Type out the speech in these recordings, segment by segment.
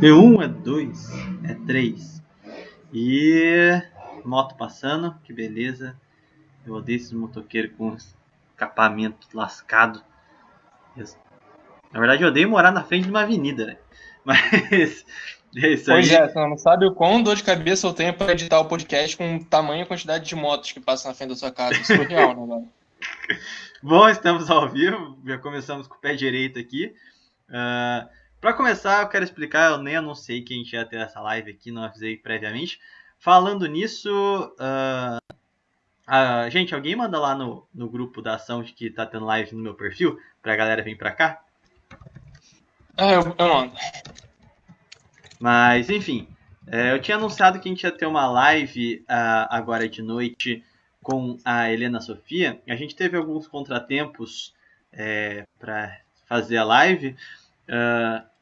É um, é dois, é três. E moto passando, que beleza. Eu odeio esses motoqueiros com escapamento lascado. Na verdade, eu odeio morar na frente de uma avenida, né? Mas é isso Pois aí. é, você não sabe o quão dor de cabeça eu tenho para editar o podcast com tamanha quantidade de motos que passam na frente da sua casa. Isso foi real, né, velho? Bom, estamos ao vivo. Já começamos com o pé direito aqui. Para começar, eu quero explicar. Eu nem anunciei que a gente ia ter essa live aqui, não avisei previamente. Falando nisso, gente, alguém manda lá no grupo da ação de que tá tendo live no meu perfil pra galera vir pra cá? Eu mando. Mas, enfim, eu tinha anunciado que a gente ia ter uma live agora de noite com a Helena Sofia. A gente teve alguns contratempos para fazer a live,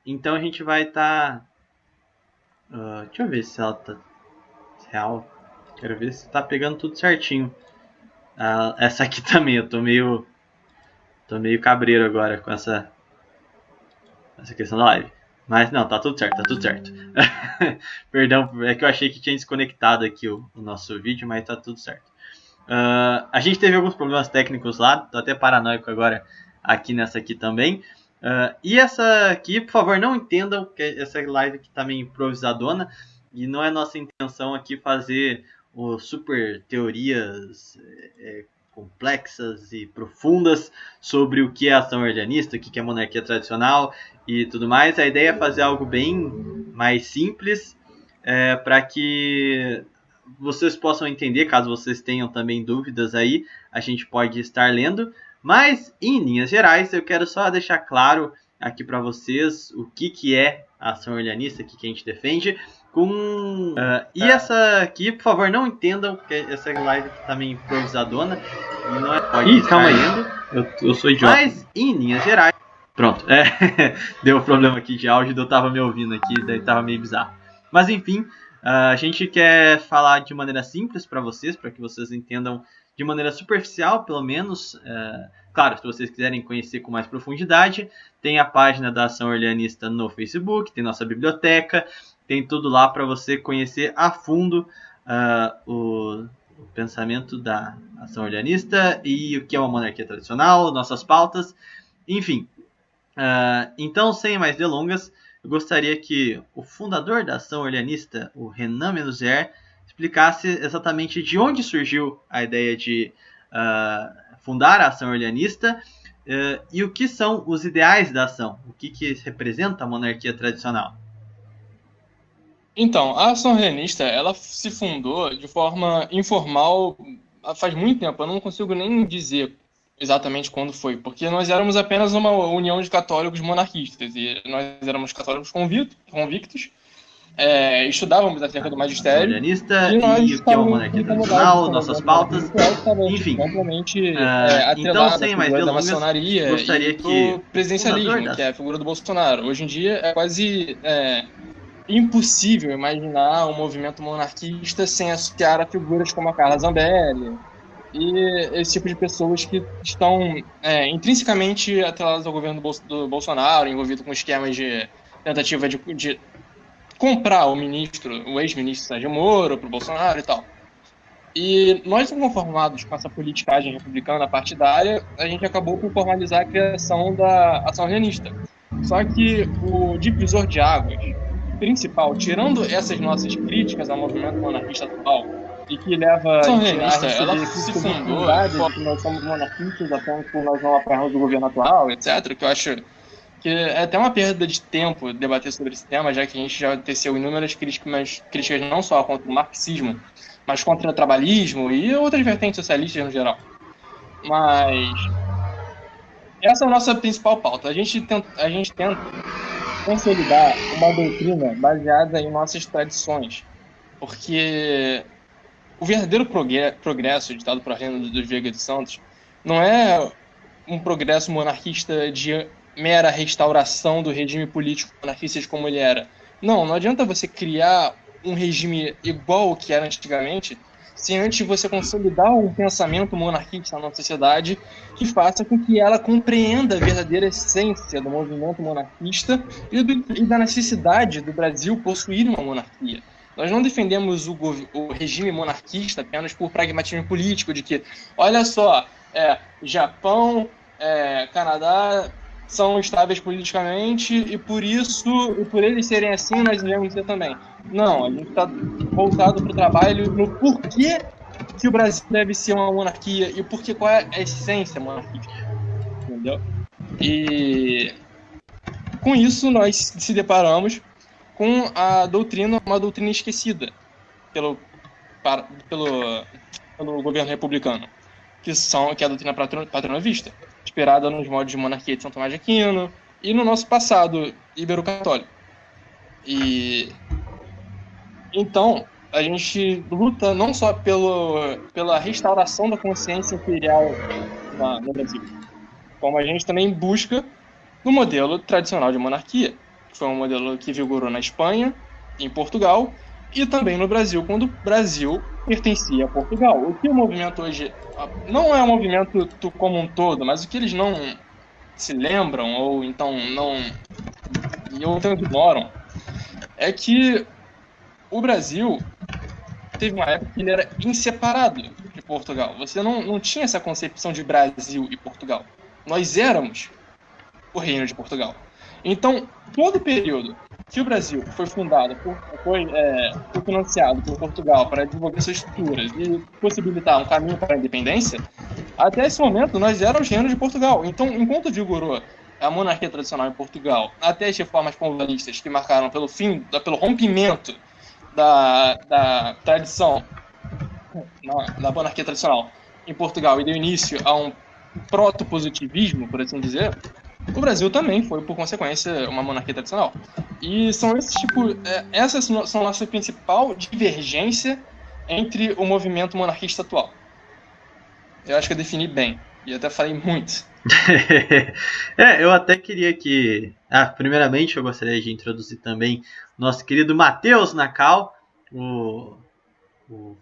então a gente vai estar. Deixa eu ver se ela tá real. Quero ver se tá pegando tudo certinho. Essa aqui também, eu tô meio cabreiro agora com essa questão da live. Mas não, tá tudo certo, tá tudo certo. Perdão, é que eu achei que tinha desconectado aqui o nosso vídeo, mas tá tudo certo. A gente teve alguns problemas técnicos lá, tô até paranoico agora aqui nessa aqui também. E essa aqui, por favor, não entendam que essa live aqui tá meio improvisadona e não é nossa intenção aqui fazer super teorias complexas e profundas sobre o que é ação ordianista, o que é monarquia tradicional e tudo mais. A ideia é fazer algo bem mais simples para que vocês possam entender, caso vocês tenham também dúvidas aí, a gente pode estar lendo. Mas, em linhas gerais, eu quero só deixar claro aqui para vocês o que é a ação ordianista, o que a gente defende. E essa aqui, por favor, não entendam que essa live aqui tá meio improvisadona e não é. Pode calma aí. Eu sou idiota. Mas, em linhas gerais. Pronto, deu um problema aqui de áudio, eu tava me ouvindo aqui, daí tava meio bizarro. Mas enfim, a gente quer falar de maneira simples para vocês, para que vocês entendam de maneira superficial, pelo menos. Claro, se vocês quiserem conhecer com mais profundidade, tem a página da Ação Orleanista no Facebook, tem nossa biblioteca, tem tudo lá para você conhecer a fundo o pensamento da Ação Orleanista e o que é uma monarquia tradicional, nossas pautas, enfim. Então, sem mais delongas, eu gostaria que o fundador da Ação Orleanista, o Renan Menuzier, explicasse exatamente de onde surgiu a ideia de fundar a Ação Orleanista e o que são os ideais da ação, o que representa a monarquia tradicional. Então, a ação ordianista, ela se fundou de forma informal faz muito tempo. Eu não consigo nem dizer exatamente quando foi, porque nós éramos apenas uma união de católicos monarquistas e nós éramos católicos convictos, estudávamos acerca do magistério e nós e o que é uma estávamos monarquia incomodados tradicional, com o nossas movimento pautas, monarquista que estava enfim. amplamente Então, atrelado à sem mais figura da delongas, maçonaria gostaria e que do presidencialismo, que é a figura do Bolsonaro. Hoje em dia é quase impossível imaginar um movimento monarquista sem associar a figuras como a Carla Zambelli e esse tipo de pessoas que estão intrinsecamente atreladas ao governo do Bolsonaro, envolvido com esquemas de tentativa de comprar o ex-ministro Sérgio Moro para o Bolsonaro e tal. E nós, inconformados com essa politicagem republicana partidária, a gente acabou por formalizar a criação da Ação Ordianista. Só que o divisor de águas principal, tirando essas nossas críticas ao movimento monarquista atual, e que leva a Ação gente a Ordianista, receber ela se fundou de que nós somos monarquistas apenas por nós não apoiarmos o governo atual, etc., que eu acho que é até uma perda de tempo debater sobre esse tema, já que a gente já teceu inúmeras críticas não só contra o marxismo, mas contra o trabalhismo e outras vertentes socialistas no geral. Mas essa é a nossa principal pauta. A gente tenta consolidar uma doutrina baseada em nossas tradições, porque o verdadeiro progresso ditado por Renan dos Veiga dos Santos não é um progresso monarquista de mera restauração do regime político monarquista de como ele era. Não adianta você criar um regime igual ao que era antigamente sem antes você consolidar um pensamento monarquista na nossa sociedade que faça com que ela compreenda a verdadeira essência do movimento monarquista e da necessidade do Brasil possuir uma monarquia. Nós não defendemos o regime monarquista apenas por pragmatismo político, de que, olha só, Japão, Canadá são estáveis politicamente e por eles serem assim, nós devemos ser também. Não, a gente está voltado para o trabalho no porquê que o Brasil deve ser uma monarquia e qual é a essência monarquista, entendeu? E com isso nós se deparamos com uma doutrina esquecida pelo governo republicano, que é a doutrina patronovista, inspirada nos moldes de monarquia de São Tomás de Aquino e no nosso passado ibero-católico. E então a gente luta não só pela restauração da consciência imperial no Brasil, como a gente também busca no modelo tradicional de monarquia, que foi um modelo que vigorou na Espanha, em Portugal e também no Brasil, quando o Brasil pertencia a Portugal. O que o movimento hoje não é um movimento como um todo, mas o que eles não se lembram ou então ignoram é que o Brasil teve uma época que ele era inseparado de Portugal. Você não tinha essa concepção de Brasil e Portugal. Nós éramos o Reino de Portugal. Então, todo o período que o Brasil foi fundado, foi financiado por Portugal para desenvolver suas estruturas e possibilitar um caminho para a independência, até esse momento nós éramos Reino de Portugal. Então, enquanto vigorou a monarquia tradicional em Portugal, até as reformas convalistas que marcaram pelo rompimento da tradição da monarquia tradicional em Portugal e deu início a um proto-positivismo, por assim dizer, o Brasil também foi, por consequência, uma monarquia tradicional. E essas são a nossa principal divergência entre o movimento monarquista atual. Eu acho que eu defini bem, e até falei muito. Eu até queria que... primeiramente, eu gostaria de introduzir também nosso querido Matheus Nacal, o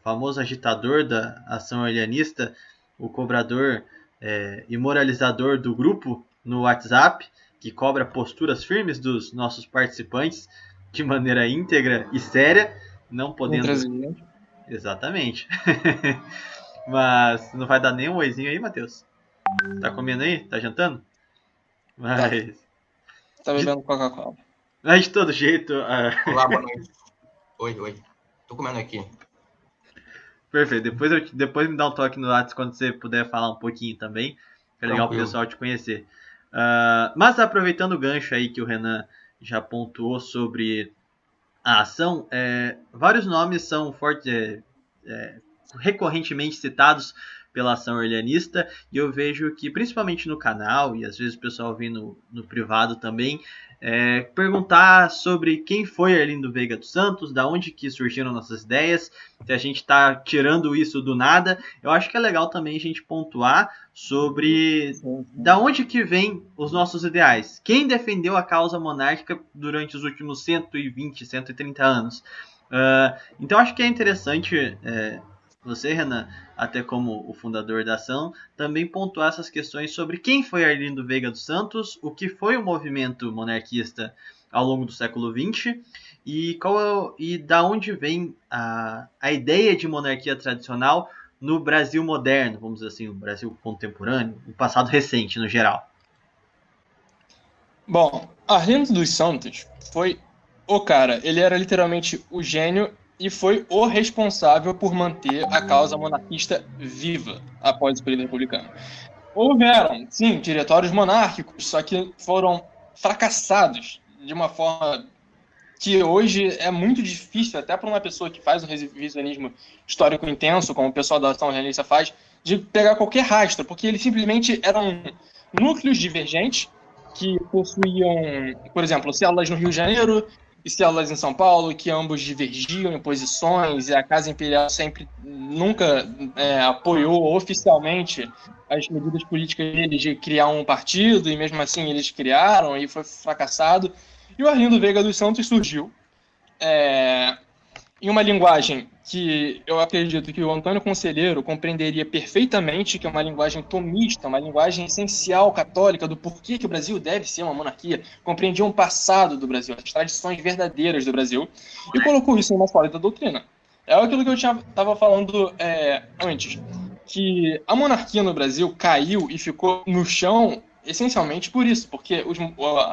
famoso agitador da ação orleanista, o cobrador e moralizador do grupo no WhatsApp, que cobra posturas firmes dos nossos participantes de maneira íntegra e séria, não podendo... Exatamente. Mas não vai dar nem um oizinho aí, Matheus? Tá comendo aí? Tá jantando? Mas... Tá bebendo Coca-Cola. Mas de todo jeito... Olá, boa noite. Oi. Tô comendo aqui. Perfeito. Depois me dá um toque no WhatsApp quando você puder falar um pouquinho também. É legal o pessoal te conhecer. Mas aproveitando o gancho aí que o Renan já pontuou sobre a ação, vários nomes são recorrentemente citados pela ação orleanista, e eu vejo que principalmente no canal, e às vezes o pessoal vem no privado também, perguntar sobre quem foi Arlindo Veiga dos Santos, da onde que surgiram nossas ideias, se a gente está tirando isso do nada. Eu acho que é legal também a gente pontuar sobre da onde que vem os nossos ideais. Quem defendeu a causa monárquica durante os últimos 120, 130 anos. Então acho que é interessante você, Renan, até como o fundador da ação, também pontuar essas questões sobre quem foi Arlindo Veiga dos Santos, o que foi o movimento monarquista ao longo do século XX e da onde vem a ideia de monarquia tradicional no Brasil moderno, vamos dizer assim, o Brasil contemporâneo, o passado recente no geral. Bom, Arlindo dos Santos foi o cara, ele era literalmente o gênio e foi o responsável por manter a causa monarquista viva após o período republicano. Houveram, sim, diretórios monárquicos, só que foram fracassados de uma forma que hoje é muito difícil, até para uma pessoa que faz um revisionismo histórico intenso, como o pessoal da ação realista faz, de pegar qualquer rastro, porque eles simplesmente eram núcleos divergentes que possuíam, por exemplo, células no Rio de Janeiro e células em São Paulo, que ambos divergiam em posições, e a Casa Imperial nunca apoiou oficialmente as medidas políticas deles de criar um partido, e mesmo assim eles criaram e foi fracassado. E o Arlindo Veiga dos Santos surgiu em uma linguagem que eu acredito que o Antônio Conselheiro compreenderia perfeitamente que é uma linguagem tomista, uma linguagem essencial católica do porquê que o Brasil deve ser uma monarquia, compreendia um passado do Brasil, as tradições verdadeiras do Brasil, e colocou isso em uma sólida doutrina. É aquilo que eu estava falando antes, que a monarquia no Brasil caiu e ficou no chão essencialmente por isso, porque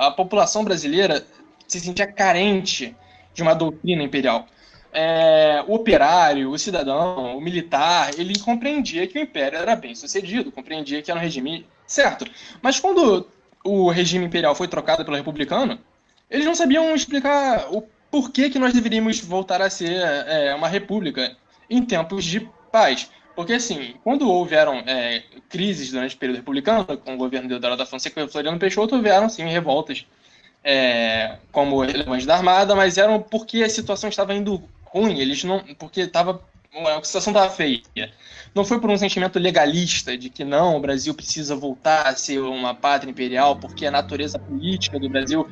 a população brasileira se sentia carente de uma doutrina imperial. O operário, o cidadão, o militar, ele compreendia que o império era bem sucedido, compreendia que era um regime certo. Mas quando o regime imperial foi trocado pelo republicano, eles não sabiam explicar o porquê que nós deveríamos voltar a ser uma república em tempos de paz. Porque, assim, quando houveram crises durante o período republicano, com o governo de Deodoro da Fonseca e Floriano Peixoto, houveram, sim, revoltas como relevantes da Armada, mas eram porque a situação estava indo ruim, porque a situação estava feia. Não foi por um sentimento legalista de que não, o Brasil precisa voltar a ser uma pátria imperial, porque a natureza política do Brasil...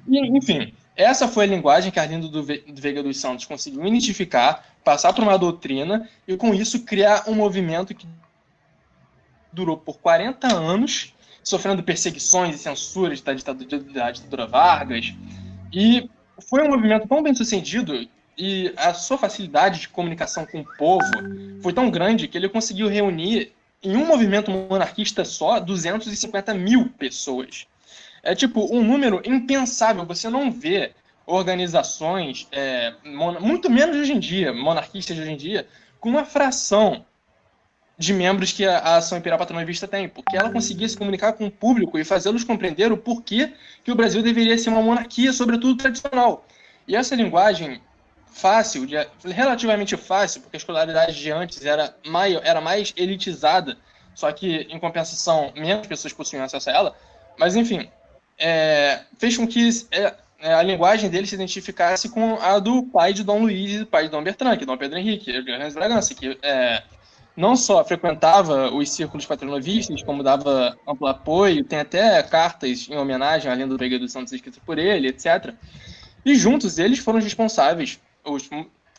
Enfim, essa foi a linguagem que Arlindo do Veiga dos Santos conseguiu identificar, passar por uma doutrina e, com isso, criar um movimento que durou por 40 anos, sofrendo perseguições e censuras da ditadura Vargas. E foi um movimento tão bem sucedido e a sua facilidade de comunicação com o povo foi tão grande que ele conseguiu reunir, em um movimento monarquista só, 250 mil pessoas. É tipo um número impensável. Você não vê organizações, muito menos hoje em dia, monarquistas de hoje em dia, com uma fração de membros que a Ação Imperial Patronavista tem, porque ela conseguia se comunicar com o público e fazê-los compreender o porquê que o Brasil deveria ser uma monarquia, sobretudo tradicional. E essa linguagem fácil, relativamente fácil, porque a escolaridade de antes era mais elitizada, só que, em compensação, menos pessoas possuíam acesso a ela, mas, enfim, fez com que a linguagem dele se identificasse com a do pai de Dom Luís e do pai de Dom Bertrand, que é Dom Pedro Henrique, de Bragança, que não só frequentava os círculos patronovistas, como dava amplo apoio, tem até cartas em homenagem à Arlindo Veiga dos Santos escritas por ele, etc. E juntos eles foram os responsáveis,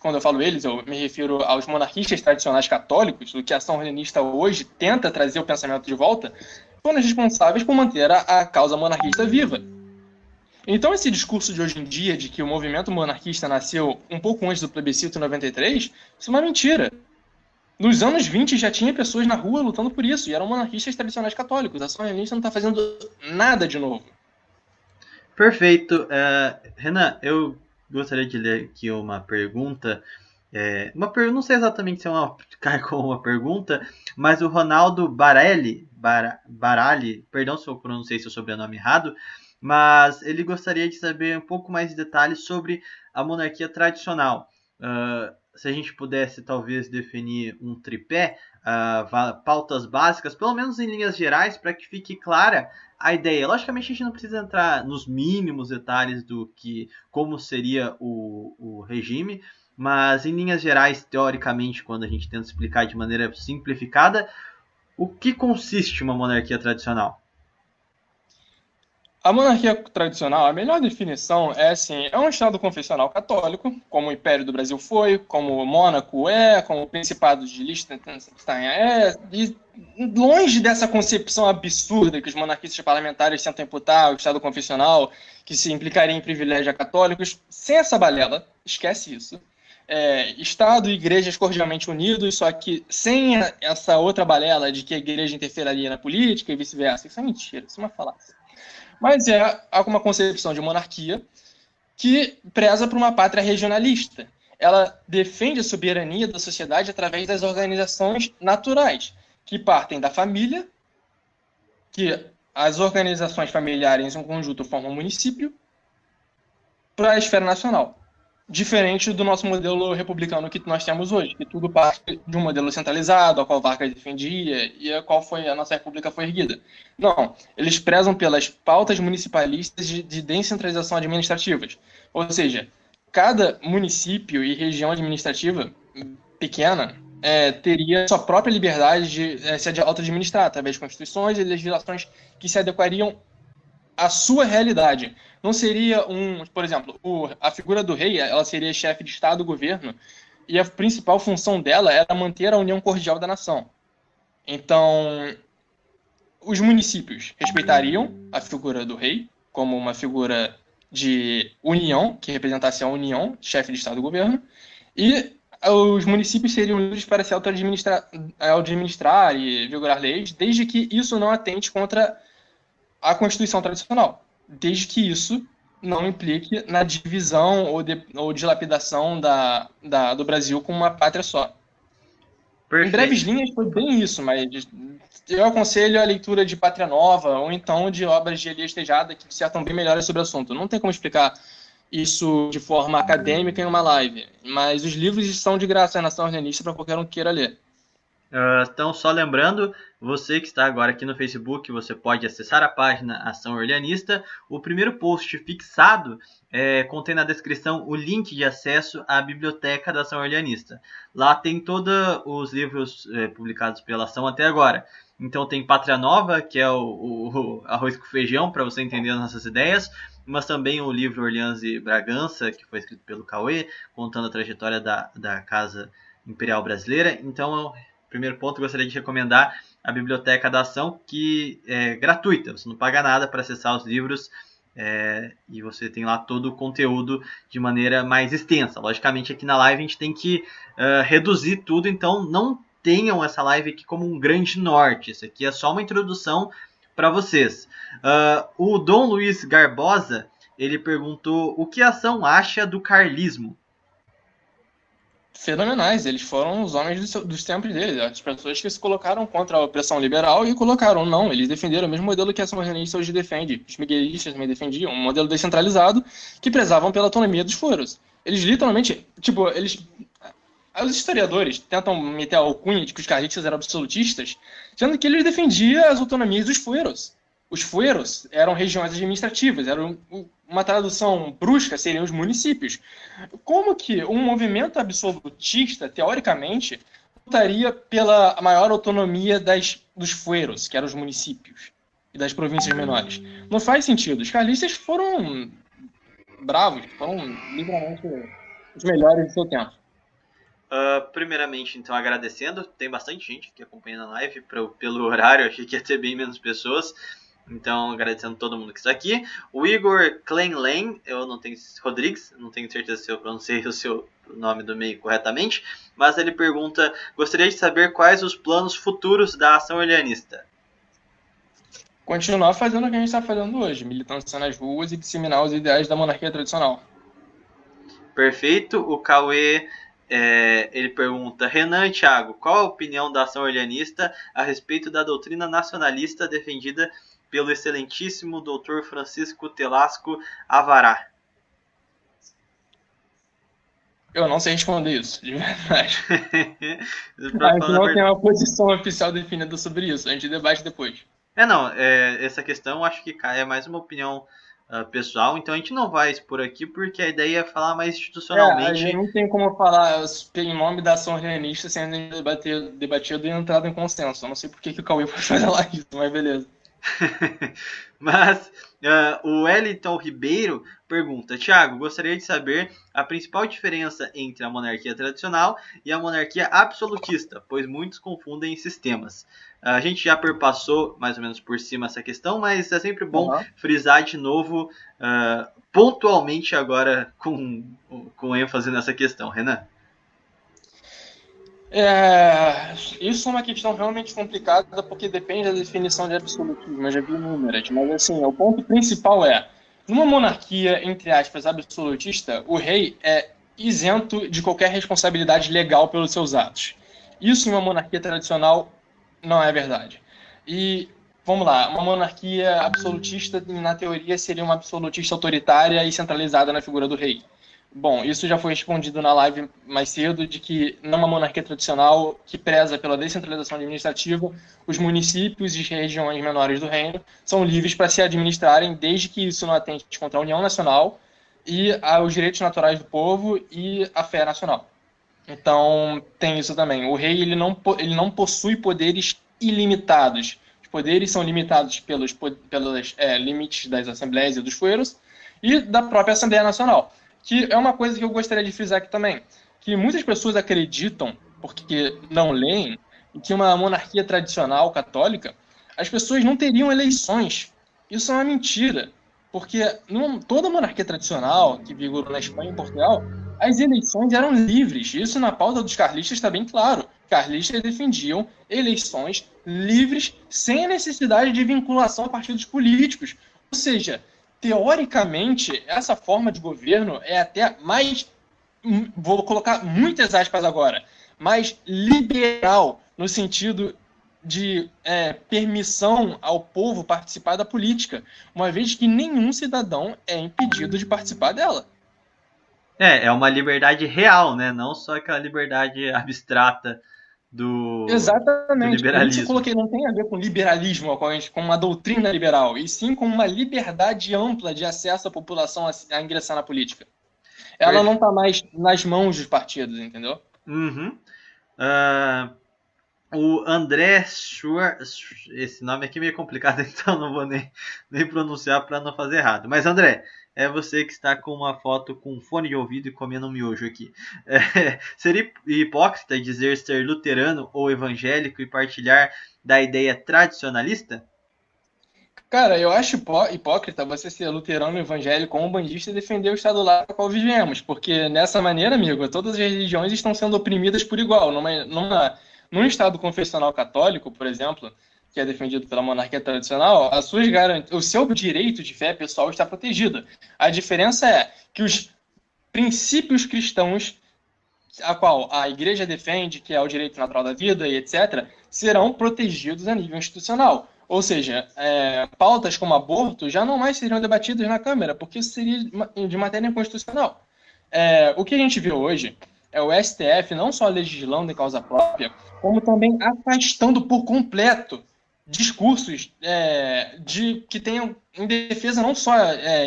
quando eu falo eles, eu me refiro aos monarquistas tradicionais católicos, o que a ação reunionista hoje tenta trazer o pensamento de volta, foram os responsáveis por manter a causa monarquista viva. Então esse discurso de hoje em dia, de que o movimento monarquista nasceu um pouco antes do plebiscito em 93, isso é uma mentira. Nos anos 20 já tinha pessoas na rua lutando por isso, e eram monarquistas tradicionais católicos. A ação reunionista não está fazendo nada de novo. Perfeito. Renan, eu gostaria de ler aqui uma pergunta. Não sei exatamente se cai como uma pergunta, mas o Ronaldo Baralli, perdão se eu pronunciei seu sobrenome errado, mas ele gostaria de saber um pouco mais de detalhes sobre a monarquia tradicional. Se a gente pudesse talvez definir um tripé, pautas básicas, pelo menos em linhas gerais, para que fique clara a ideia. Logicamente a gente não precisa entrar nos mínimos detalhes como seria o regime, mas em linhas gerais, teoricamente, quando a gente tenta explicar de maneira simplificada, o que consiste uma monarquia tradicional? A monarquia tradicional, a melhor definição é um Estado confessional católico, como o Império do Brasil foi, como o Mônaco como o Principado de Liechtenstein e longe dessa concepção absurda que os monarquistas parlamentares tentam imputar ao Estado confessional, que se implicaria em privilégios a católicos, sem essa balela, esquece isso. Estado e igrejas cordialmente unidos, só que sem essa outra balela de que a igreja interferiria na política e vice-versa. Isso é mentira, isso é uma falácia. Mas há uma concepção de monarquia que preza por uma pátria regionalista. Ela defende a soberania da sociedade através das organizações naturais, que partem da família, que as organizações familiares em conjunto formam um município, para a esfera nacional. Diferente do nosso modelo republicano que nós temos hoje, que tudo parte de um modelo centralizado, a qual Vargas defendia e a qual a nossa república foi erguida. Não, eles prezam pelas pautas municipalistas de descentralização administrativas. Ou seja, cada município e região administrativa pequena teria sua própria liberdade de se auto-administrar através de constituições e legislações que se adequariam à sua realidade. Não seria por exemplo, a figura do rei, ela seria chefe de Estado, governo, e a principal função dela era manter a união cordial da nação. Então, os municípios respeitariam a figura do rei como uma figura de união, que representasse a união, chefe de Estado e governo, e os municípios seriam livres para se auto-administrar e vigorar leis, desde que isso não atente contra a Constituição tradicional, desde que isso não implique na divisão ou dilapidação do Brasil como uma pátria só. Perfeito. Em breves linhas foi bem isso, mas eu aconselho a leitura de Pátria Nova ou então de obras de Elias Tejada que dissertam bem melhor sobre o assunto. Não tem como explicar isso de forma acadêmica em uma live, mas os livros estão de graça na Ação Orleanista para qualquer um que queira ler. Então, só lembrando, você que está agora aqui no Facebook, você pode acessar a página Ação Orleanista. O primeiro post fixado contém na descrição o link de acesso à biblioteca da Ação Orleanista. Lá tem todos os livros publicados pela Ação até agora. Então tem Pátria Nova, que é o arroz com feijão, para você entender as nossas ideias, mas também o livro Orleans e Bragança, que foi escrito pelo Cauê, contando a trajetória da Casa Imperial Brasileira. Então, primeiro ponto, gostaria de recomendar a Biblioteca da Ação, que é gratuita, você não paga nada para acessar os livros, e você tem lá todo o conteúdo de maneira mais extensa. Logicamente, aqui na live a gente tem que reduzir tudo, então não tenham essa live aqui como um grande norte. Isso aqui é só uma introdução para vocês. O Dom Luiz Garbosa, ele perguntou o que a Ação acha do carlismo. Fenomenais, eles foram os homens dos tempos deles, as pessoas que se colocaram contra a opressão liberal e colocaram, não, eles defenderam o mesmo modelo que a Ação Orleanista hoje defende, os miguelistas também defendiam, um modelo descentralizado que prezavam pela autonomia dos furos. Eles literalmente, os historiadores tentam meter a alcunha de que os carlistas eram absolutistas, sendo que eles defendiam as autonomias dos fueros. Os fueros eram regiões administrativas, eram uma tradução brusca, seriam os municípios. Como que um movimento absolutista, teoricamente, lutaria pela maior autonomia dos fueros, que eram os municípios, e das províncias menores? Não faz sentido. Os carlistas foram bravos, foram literalmente os melhores do seu tempo. Primeiramente, então, agradecendo. Tem bastante gente que acompanha a live. Pelo horário, achei que ia ter bem menos pessoas. Então, agradecendo todo mundo que está aqui. O Igor Klenlen, Rodrigues, não tenho certeza se eu pronunciei o seu nome do meio corretamente, mas ele pergunta, gostaria de saber quais os planos futuros da Ação Orleanista. Continuar fazendo o que a gente está fazendo hoje, militância nas ruas e disseminar os ideais da monarquia tradicional. Perfeito. O Cauê, ele pergunta, Renan e Thiago, qual a opinião da Ação Orleanista a respeito da doutrina nacionalista defendida pelo excelentíssimo Dr. Francisco Telasco Avará? Eu não sei responder isso, de verdade. A gente não tem uma posição oficial definida sobre isso, a gente debate depois. Essa questão eu acho que é mais uma opinião pessoal, então a gente não vai expor aqui porque a ideia é falar mais institucionalmente. A gente não tem como falar em nome da Ação Orleanista sendo debatido e entrado em consenso. Eu não sei por que o Cauê foi fazer lá isso, mas beleza. Mas o Wellington Ribeiro pergunta, Thiago, gostaria de saber a principal diferença entre a monarquia tradicional e a monarquia absolutista, pois muitos confundem sistemas. A gente já perpassou mais ou menos por cima essa questão, mas é sempre bom frisar de novo, pontualmente agora com ênfase nessa questão. Renan? Isso é uma questão realmente complicada porque depende da definição de absolutismo, eu já vi inúmeras, mas assim, o ponto principal numa monarquia, entre aspas, absolutista, o rei é isento de qualquer responsabilidade legal pelos seus atos. Isso em uma monarquia tradicional não é verdade. E, vamos lá, uma monarquia absolutista, na teoria, seria uma absolutista autoritária e centralizada na figura do rei. Bom, isso já foi respondido na live mais cedo, de que numa monarquia tradicional que preza pela descentralização administrativa, os municípios e regiões menores do reino são livres para se administrarem desde que isso não atente contra a União Nacional e aos direitos naturais do povo e a fé nacional. Então, tem isso também. O rei ele não possui poderes ilimitados. Os poderes são limitados pelos limites das assembleias e dos fueros e da própria Assembleia Nacional. Que é uma coisa que eu gostaria de frisar aqui também, que muitas pessoas acreditam, porque não leem, que uma monarquia tradicional católica, as pessoas não teriam eleições. Isso é uma mentira, porque toda monarquia tradicional que vigorou na Espanha e em Portugal, as eleições eram livres. Isso na pauta dos carlistas está bem claro. Carlistas defendiam eleições livres, sem a necessidade de vinculação a partidos políticos. Ou seja, teoricamente, essa forma de governo é até mais, vou colocar muitas aspas agora, mais liberal, no sentido de permissão ao povo participar da política, uma vez que nenhum cidadão é impedido de participar dela. É uma liberdade real, né? Não só aquela liberdade abstrata do liberalismo. Isso eu coloquei, não tem a ver com liberalismo, com uma doutrina liberal, e sim com uma liberdade ampla de acesso à população a ingressar na política. Ela não está mais nas mãos dos partidos, entendeu? Uhum. O André Schwartz, esse nome aqui é meio complicado, então não vou nem pronunciar para não fazer errado. Mas André, é você que está com uma foto com fone de ouvido e comendo um miojo aqui. Seria hipócrita dizer ser luterano ou evangélico e partilhar da ideia tradicionalista? Cara, eu acho hipócrita você ser luterano, evangélico ou umbandista e defender o Estado laico ao qual vivemos, porque nessa maneira, amigo, todas as religiões estão sendo oprimidas por igual. Num Estado confessional católico, por exemplo, que é defendido pela monarquia tradicional, o seu direito de fé pessoal está protegido. A diferença é que os princípios cristãos, a qual a igreja defende, que é o direito natural da vida e etc., serão protegidos a nível institucional. Ou seja, pautas como aborto já não mais seriam debatidas na Câmara, porque isso seria de matéria inconstitucional. O que a gente vê hoje é o STF não só legislando em causa própria, como também afastando por completo discursos que tenham em defesa não só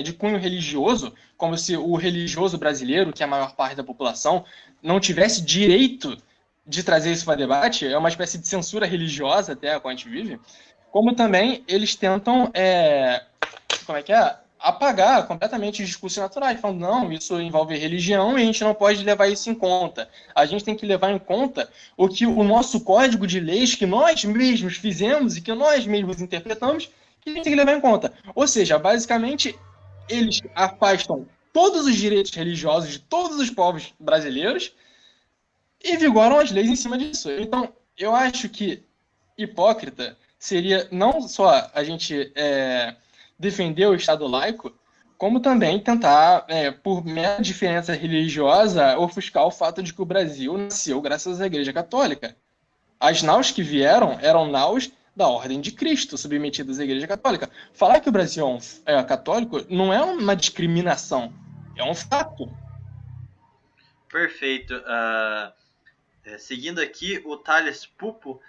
de cunho religioso, como se o religioso brasileiro, que é a maior parte da população, não tivesse direito de trazer isso para debate, é uma espécie de censura religiosa até a qual a gente vive, como também eles tentam apagar completamente os discursos naturais, falando, não, isso envolve religião e a gente não pode levar isso em conta. A gente tem que levar em conta o nosso código de leis que nós mesmos fizemos e que nós mesmos interpretamos, que a gente tem que levar em conta. Ou seja, basicamente, eles afastam todos os direitos religiosos de todos os povos brasileiros e vigoram as leis em cima disso. Então, eu acho que hipócrita seria não só a gente defender o Estado laico, como também tentar, por mera diferença religiosa, ofuscar o fato de que o Brasil nasceu graças à Igreja Católica. As naus que vieram eram naus da Ordem de Cristo, submetidas à Igreja Católica. Falar que o Brasil é católico não é uma discriminação, é um fato. Perfeito. Seguindo aqui, o Thales Pupo,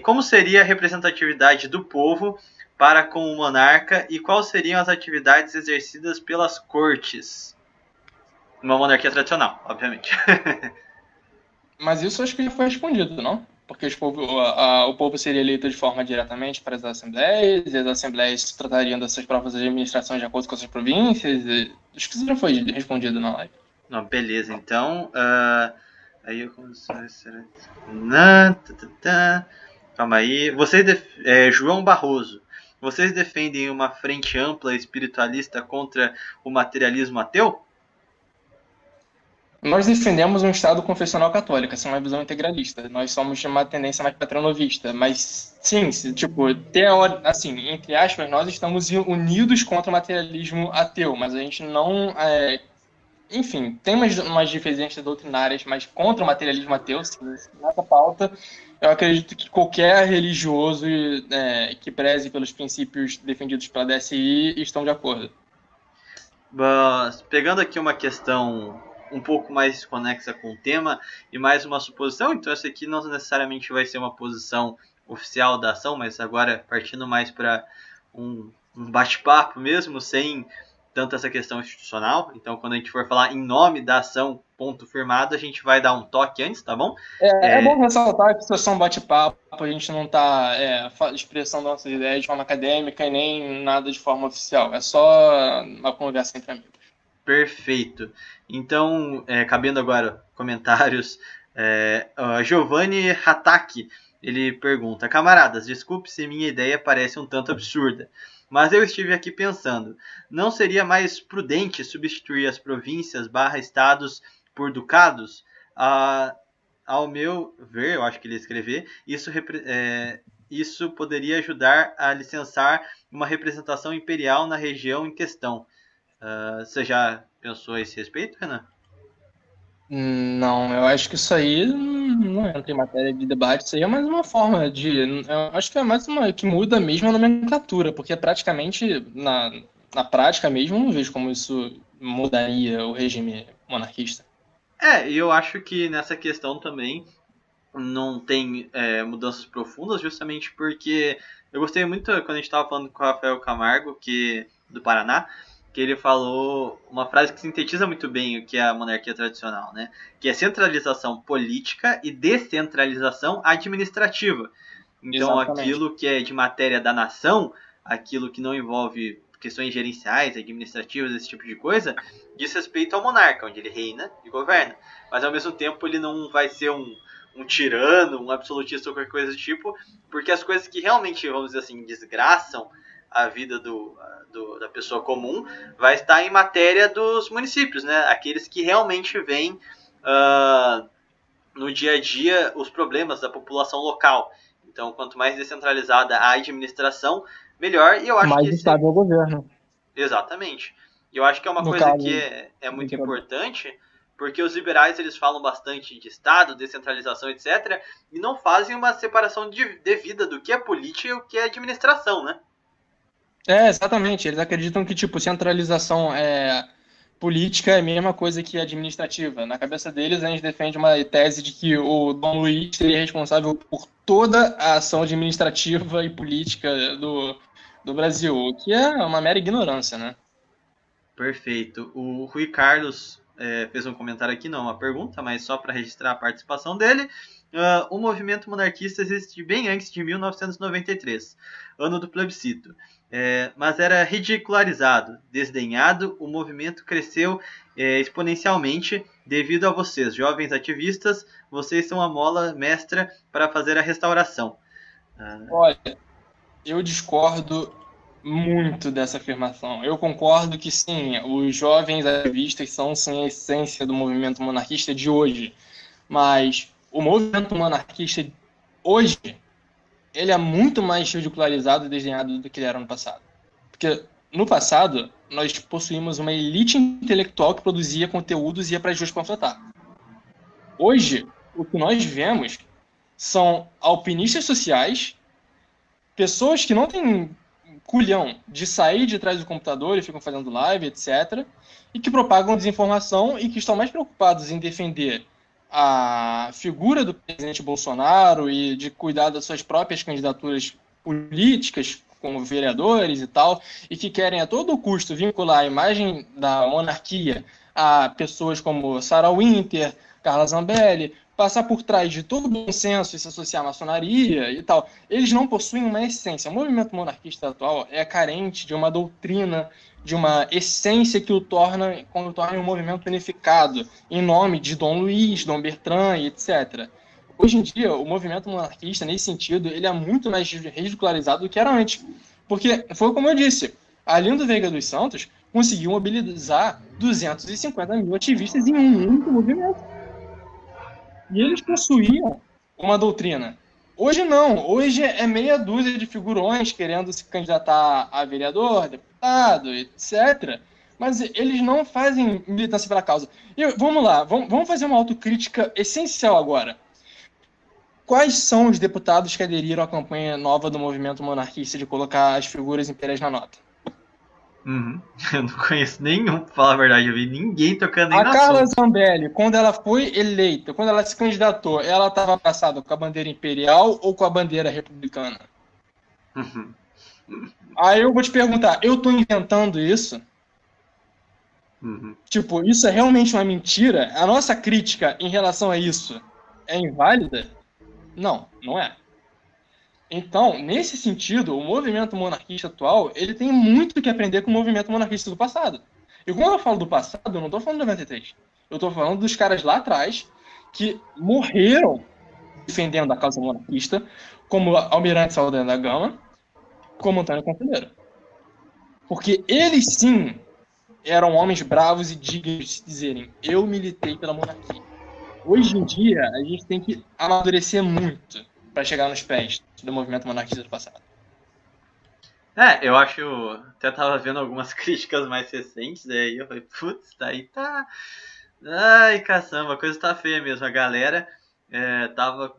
como seria a representatividade do povo para com o monarca e quais seriam as atividades exercidas pelas cortes? Uma monarquia tradicional, obviamente. Mas isso acho que já foi respondido, não? Porque o povo seria eleito de forma diretamente para as assembleias, e as assembleias tratariam dessas provas de administração de acordo com as suas províncias. Acho que isso já foi respondido na live. Não, beleza, então... Aí eu calma aí. João Barroso. Vocês defendem uma frente ampla espiritualista contra o materialismo ateu? Nós defendemos um Estado confessional católico, essa é uma visão integralista. Nós somos de uma tendência mais patronovista, mas sim, assim, entre aspas, nós estamos unidos contra o materialismo ateu, mas a gente não... Enfim, tem umas diferenças doutrinárias, mas contra o materialismo ateu, nessa pauta, eu acredito que qualquer religioso que preze pelos princípios defendidos pela DSI estão de acordo. Mas, pegando aqui uma questão um pouco mais conexa com o tema e mais uma suposição, então essa aqui não necessariamente vai ser uma posição oficial da ação, mas agora partindo mais para um bate-papo mesmo, sem tanto essa questão institucional. Então, quando a gente for falar em nome da ação, ponto firmado, a gente vai dar um toque antes, tá bom? É bom ressaltar que isso é só um bate-papo, a gente não está expressando nossas ideias de forma acadêmica e nem nada de forma oficial. É só uma conversa entre amigos. Perfeito. Então, cabendo agora comentários, Giovanni Hataki, ele pergunta: camaradas, desculpe se minha ideia parece um tanto absurda, mas eu estive aqui pensando, não seria mais prudente substituir as províncias / estados por ducados? Ao meu ver, eu acho que ele ia escrever, isso poderia ajudar a licenciar uma representação imperial na região em questão. Você já pensou a esse respeito, Renan? Não, eu acho que isso aí não entra em matéria de debate, isso aí é mais uma forma de. Eu acho que é mais uma que muda mesmo a nomenclatura, porque praticamente, na prática mesmo, eu não vejo como isso mudaria o regime monarquista. E eu acho que nessa questão também não tem mudanças profundas, justamente porque eu gostei muito quando a gente estava falando com o Rafael Camargo, do Paraná, que ele falou uma frase que sintetiza muito bem o que é a monarquia tradicional, né? Que é centralização política e descentralização administrativa. Então, Exatamente. Aquilo que é de matéria da nação, aquilo que não envolve questões gerenciais, administrativas, esse tipo de coisa, diz respeito ao monarca, onde ele reina e governa. Mas, ao mesmo tempo, ele não vai ser um tirano, um absolutista ou qualquer coisa do tipo, porque as coisas que realmente, vamos dizer assim, desgraçam a vida da pessoa comum vai estar em matéria dos municípios, né? Aqueles que realmente veem no dia a dia os problemas da população local. Então, quanto mais descentralizada a administração, melhor. E eu acho mais estável o governo. Exatamente. E eu acho que é uma coisa que é muito importante, porque os liberais eles falam bastante de Estado, descentralização, etc., e não fazem uma separação devida do que é política e o que é administração, né? Exatamente. Eles acreditam que, centralização política é a mesma coisa que administrativa. Na cabeça deles, a gente defende uma tese de que o Dom Luís seria responsável por toda a ação administrativa e política do Brasil, o que é uma mera ignorância, né? Perfeito. O Rui Carlos fez um comentário aqui, não uma pergunta, mas só para registrar a participação dele. O movimento monarquista existe bem antes de 1993, ano do plebiscito. Mas era ridicularizado, desdenhado, o movimento cresceu exponencialmente devido a vocês, jovens ativistas, vocês são a mola mestra para fazer a restauração. Olha, eu discordo muito dessa afirmação. Eu concordo que sim, os jovens ativistas são sim a essência do movimento monarquista de hoje, mas o movimento monarquista hoje ele é muito mais ridicularizado e desdenhado do que ele era no passado. Porque no passado, nós possuímos uma elite intelectual que produzia conteúdos e ia para as ruas panfletar. Hoje, o que nós vemos são alpinistas sociais, pessoas que não têm culhão de sair de trás do computador e ficam fazendo live, etc., e que propagam desinformação e que estão mais preocupados em defender a figura do presidente Bolsonaro e de cuidar das suas próprias candidaturas políticas, como vereadores e tal, e que querem a todo custo vincular a imagem da monarquia a pessoas como Sarah Winter, Carla Zambelli, passar por trás de todo o bom senso e se associar à maçonaria e tal. Eles não possuem uma essência. O movimento monarquista atual é carente de uma doutrina, de uma essência que o torne um movimento unificado, em nome de Dom Luís, Dom Bertrand, etc. Hoje em dia, o movimento monarquista, nesse sentido, ele é muito mais ridicularizado do que era antes. Porque, foi como eu disse, Arlindo Veiga dos Santos conseguiu mobilizar 250 mil ativistas em um único movimento. E eles possuíam uma doutrina. Hoje não. Hoje é meia dúzia de figurões querendo se candidatar a vereador, deputado, etc. Mas eles não fazem militância pela causa. E vamos lá, vamos fazer uma autocrítica essencial agora. Quais são os deputados que aderiram à campanha nova do movimento monarquista de colocar as figuras imperiais na nota? Eu não conheço nenhum, pra falar a verdade, eu vi ninguém tocando nem na sombra. A Carla Zambelli, quando ela foi eleita, quando ela se candidatou, ela estava abraçada com a bandeira imperial ou com a bandeira republicana? Aí eu vou te perguntar, eu tô inventando isso? Tipo, isso é realmente uma mentira? A nossa crítica em relação a isso é inválida? Não, não é. Então, nesse sentido, o movimento monarquista atual, ele tem muito que aprender com o movimento monarquista do passado. E quando eu falo do passado, eu não tô falando de 93. Eu tô falando dos caras lá atrás que morreram defendendo a causa monarquista, como Almirante Saldanha da Gama, como Antônio Conselheiro. Porque eles sim eram homens bravos e dignos de se dizerem: eu militei pela monarquia. Hoje em dia, a gente tem que amadurecer muito para chegar nos pés do movimento monarquista do passado. Eu acho. Até tava vendo algumas críticas mais recentes, aí eu falei, putz, daí tá. Ai, caçamba, a coisa tá feia mesmo. A galera tava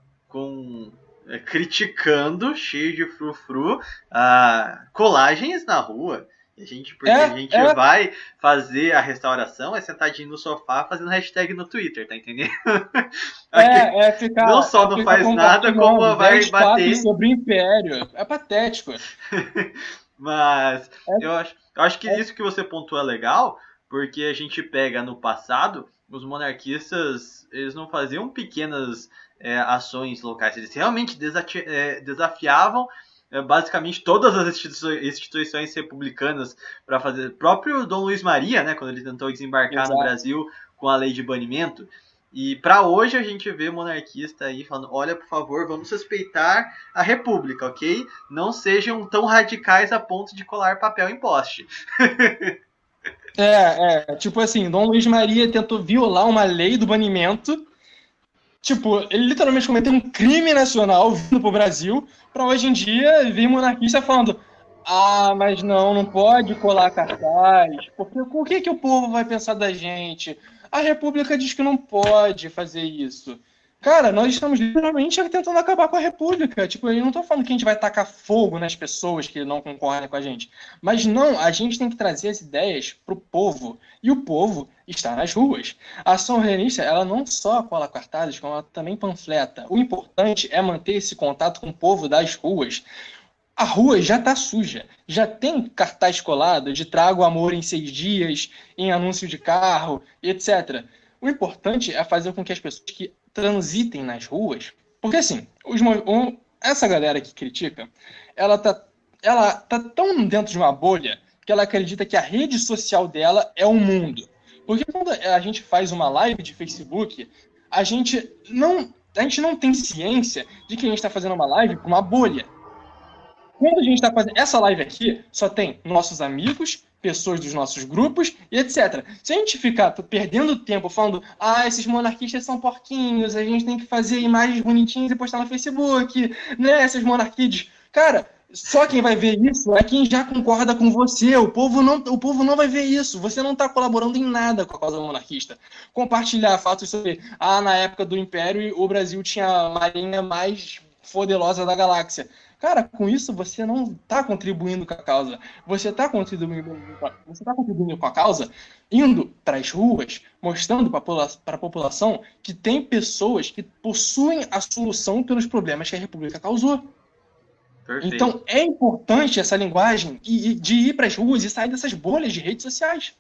criticando, cheio de frufru, colagens na rua. Porque a gente vai fazer a restauração, sentadinho no sofá fazendo hashtag no Twitter, tá entendendo? Não só não faz nada, como vai bater sobre o Império. É patético. Mas eu acho que isso que você pontua é legal, porque a gente pega no passado, os monarquistas, eles não faziam pequenas ações locais, eles realmente desafiavam basicamente todas as instituições republicanas para fazer. O próprio Dom Luiz Maria, né, quando ele tentou desembarcar no Brasil com a lei de banimento. E para hoje a gente vê monarquista aí falando: olha, por favor, vamos respeitar a república, ok? Não sejam tão radicais a ponto de colar papel em poste. Tipo assim, Dom Luiz Maria tentou violar uma lei do banimento. Tipo, ele literalmente cometeu um crime nacional vindo pro Brasil, pra hoje em dia vir monarquista falando: mas não pode colar cartaz, porque o que o povo vai pensar da gente? A República diz que não pode fazer isso. Cara, nós estamos literalmente tentando acabar com a República. Tipo, eu não tô falando que a gente vai tacar fogo nas pessoas que não concordam com a gente. Mas não, a gente tem que trazer as ideias pro povo. E o povo está nas ruas. A ação renista, ela não só cola cartazes, como ela também panfleta. O importante é manter esse contato com o povo das ruas. A rua já está suja. Já tem cartaz colado de trago amor em 6 dias, em anúncio de carro, etc. O importante é fazer com que as pessoas que transitem nas ruas... Porque, assim, essa galera que critica, ela tá tão dentro de uma bolha que ela acredita que a rede social dela é o mundo. Porque quando a gente faz uma live de Facebook, a gente não tem ciência de que a gente está fazendo uma live com uma bolha. Quando a gente está fazendo essa live aqui, só tem nossos amigos, pessoas dos nossos grupos e etc. Se a gente ficar perdendo tempo falando: esses monarquistas são porquinhos, a gente tem que fazer imagens bonitinhas e postar no Facebook, né, esses monarquídeos. Cara, só quem vai ver isso é quem já concorda com você. O povo não vai ver isso. Você não está colaborando em nada com a causa monarquista. Compartilhar fatos sobre na época do Império o Brasil tinha a marinha mais poderosa da galáxia. Cara, com isso você não está contribuindo com a causa. Você está contribuindo com a causa indo para as ruas, mostrando para a população que tem pessoas que possuem a solução pelos problemas que a República causou. Perfeito. Então é importante essa linguagem de ir para as ruas e sair dessas bolhas de redes sociais.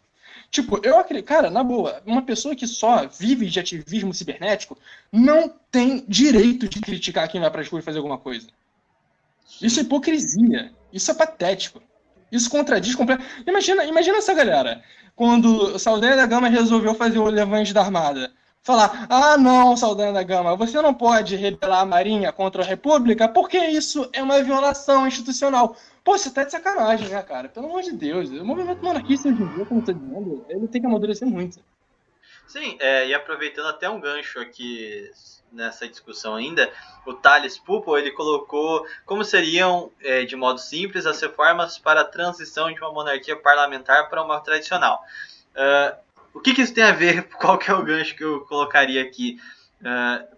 Tipo, eu acredito, cara, na boa, uma pessoa que só vive de ativismo cibernético não tem direito de criticar quem vai para as ruas fazer alguma coisa. Isso é hipocrisia. Isso é patético. Isso contradiz completamente. Imagina essa galera. Quando o Saldanha da Gama resolveu fazer o levante da Armada. Falar: não, Saldanha da Gama, você não pode rebelar a Marinha contra a República porque isso é uma violação institucional. Pô, você tá de sacanagem, né, cara? Pelo amor de Deus. O movimento monarquista hoje em dia, como eu tô dizendo, ele tem que amadurecer muito. Sim, e aproveitando até um gancho aqui nessa discussão ainda, o Thales Pupo, ele colocou como seriam, de modo simples, as reformas para a transição de uma monarquia parlamentar para uma tradicional. O que isso tem a ver? Qual que é o gancho que eu colocaria aqui?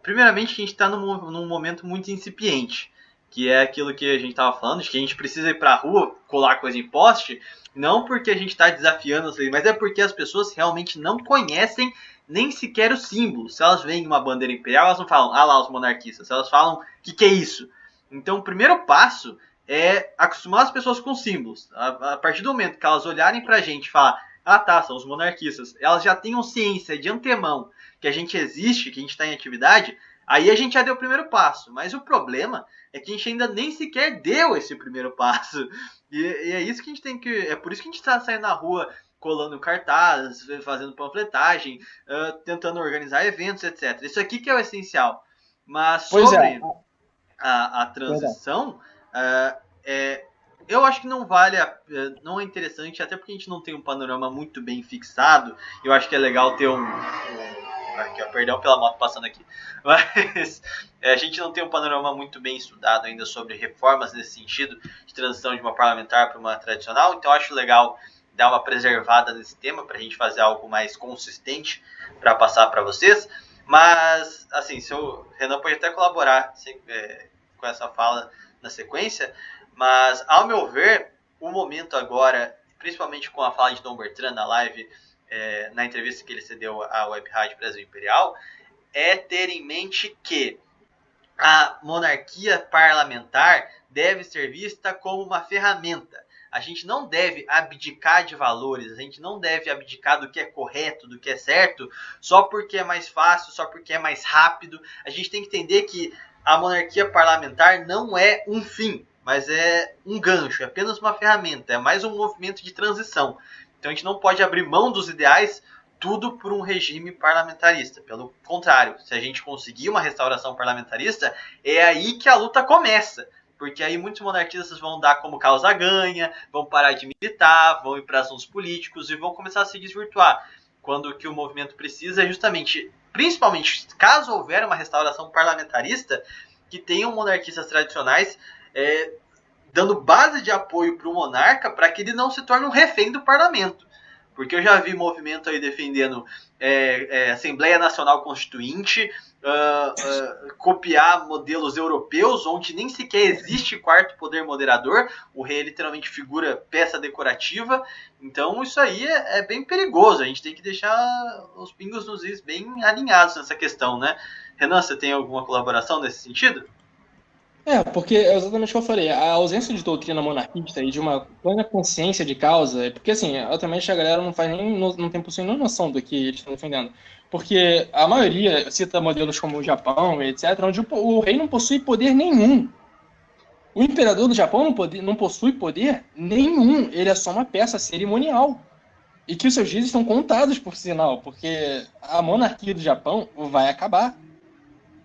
Primeiramente, a gente está num momento muito incipiente, que é aquilo que a gente estava falando, de que a gente precisa ir para a rua, colar coisa em poste, não porque a gente está desafiando as leis, mas é porque as pessoas realmente não conhecem nem sequer os símbolos. Se elas veem uma bandeira imperial, elas não falam: lá os monarquistas. Elas falam: o que é isso? Então, o primeiro passo é acostumar as pessoas com símbolos. A partir do momento que elas olharem pra gente e falar: são os monarquistas, elas já tenham ciência de antemão que a gente existe, que a gente está em atividade, aí a gente já deu o primeiro passo. Mas o problema é que a gente ainda nem sequer deu esse primeiro passo. E é isso que a gente tem que... É por isso que a gente está saindo na rua colando cartazes, fazendo panfletagem, tentando organizar eventos, etc. Isso aqui que é o essencial. Mas sobre a transição, eu acho que não não é interessante, até porque a gente não tem um panorama muito bem fixado. Eu acho que é legal ter perdão pela moto passando aqui. Mas a gente não tem um panorama muito bem estudado ainda sobre reformas nesse sentido, de transição de uma parlamentar para uma tradicional. Então eu acho legal dar uma preservada nesse tema para a gente fazer algo mais consistente para passar para vocês. Mas, assim, o Renan pode até colaborar com essa fala na sequência, mas, ao meu ver, o momento agora, principalmente com a fala de Dom Bertrand na live, na entrevista que ele cedeu à Web Rádio Brasil Imperial, é ter em mente que a monarquia parlamentar deve ser vista como uma ferramenta. A gente não deve abdicar de valores, a gente não deve abdicar do que é correto, do que é certo, só porque é mais fácil, só porque é mais rápido. A gente tem que entender que a monarquia parlamentar não é um fim, mas é um gancho, é apenas uma ferramenta, é mais um movimento de transição. Então a gente não pode abrir mão dos ideais tudo por um regime parlamentarista. Pelo contrário, se a gente conseguir uma restauração parlamentarista, é aí que a luta começa. Porque aí muitos monarquistas vão dar como causa ganha, vão parar de militar, vão ir para assuntos políticos e vão começar a se desvirtuar. Quando o que o movimento precisa é justamente, principalmente caso houver uma restauração parlamentarista, que tenham monarquistas tradicionais dando base de apoio para o monarca para que ele não se torne um refém do parlamento. Porque eu já vi movimento aí defendendo Assembleia Nacional Constituinte, copiar modelos europeus, onde nem sequer existe quarto poder moderador, o rei literalmente figura peça decorativa. Então isso aí é bem perigoso, a gente tem que deixar os pingos nos is bem alinhados nessa questão, né? Renan, você tem alguma colaboração nesse sentido? Porque é exatamente o que eu falei, a ausência de doutrina monarquista e de uma plena consciência de causa, porque assim, atualmente a galera não possui nem noção do que eles estão defendendo, porque a maioria cita modelos como o Japão, etc., onde o rei não possui poder nenhum. O imperador do Japão não possui poder nenhum, ele é só uma peça cerimonial, e que os seus dias estão contados, por sinal, porque a monarquia do Japão vai acabar.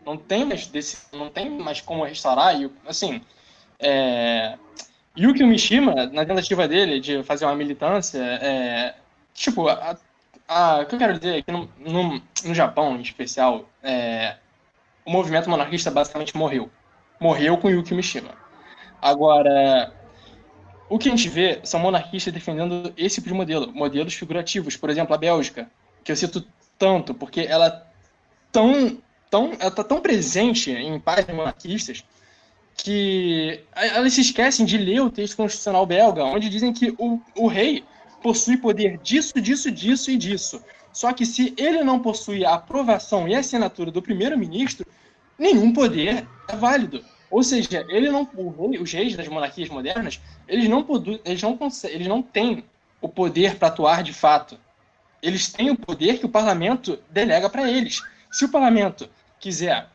Não tem mais como restaurar. E, assim, Yukio Mishima, na tentativa dele de fazer uma militância, o que eu quero dizer é que no Japão, em especial, o movimento monarquista basicamente morreu. Morreu com Yukio Mishima. Agora, o que a gente vê são monarquistas defendendo esse tipo de modelos figurativos. Por exemplo, a Bélgica, que eu cito tanto, porque ela está tão presente em páginas monarquistas que elas se esquecem de ler o texto constitucional belga, onde dizem que o rei possui poder disso, disso, disso e disso. Só que se ele não possui a aprovação e a assinatura do primeiro-ministro, nenhum poder é válido. Ou seja, os reis das monarquias modernas, eles não têm o poder para atuar de fato. Eles têm o poder que o parlamento delega para eles. Se o parlamento quiser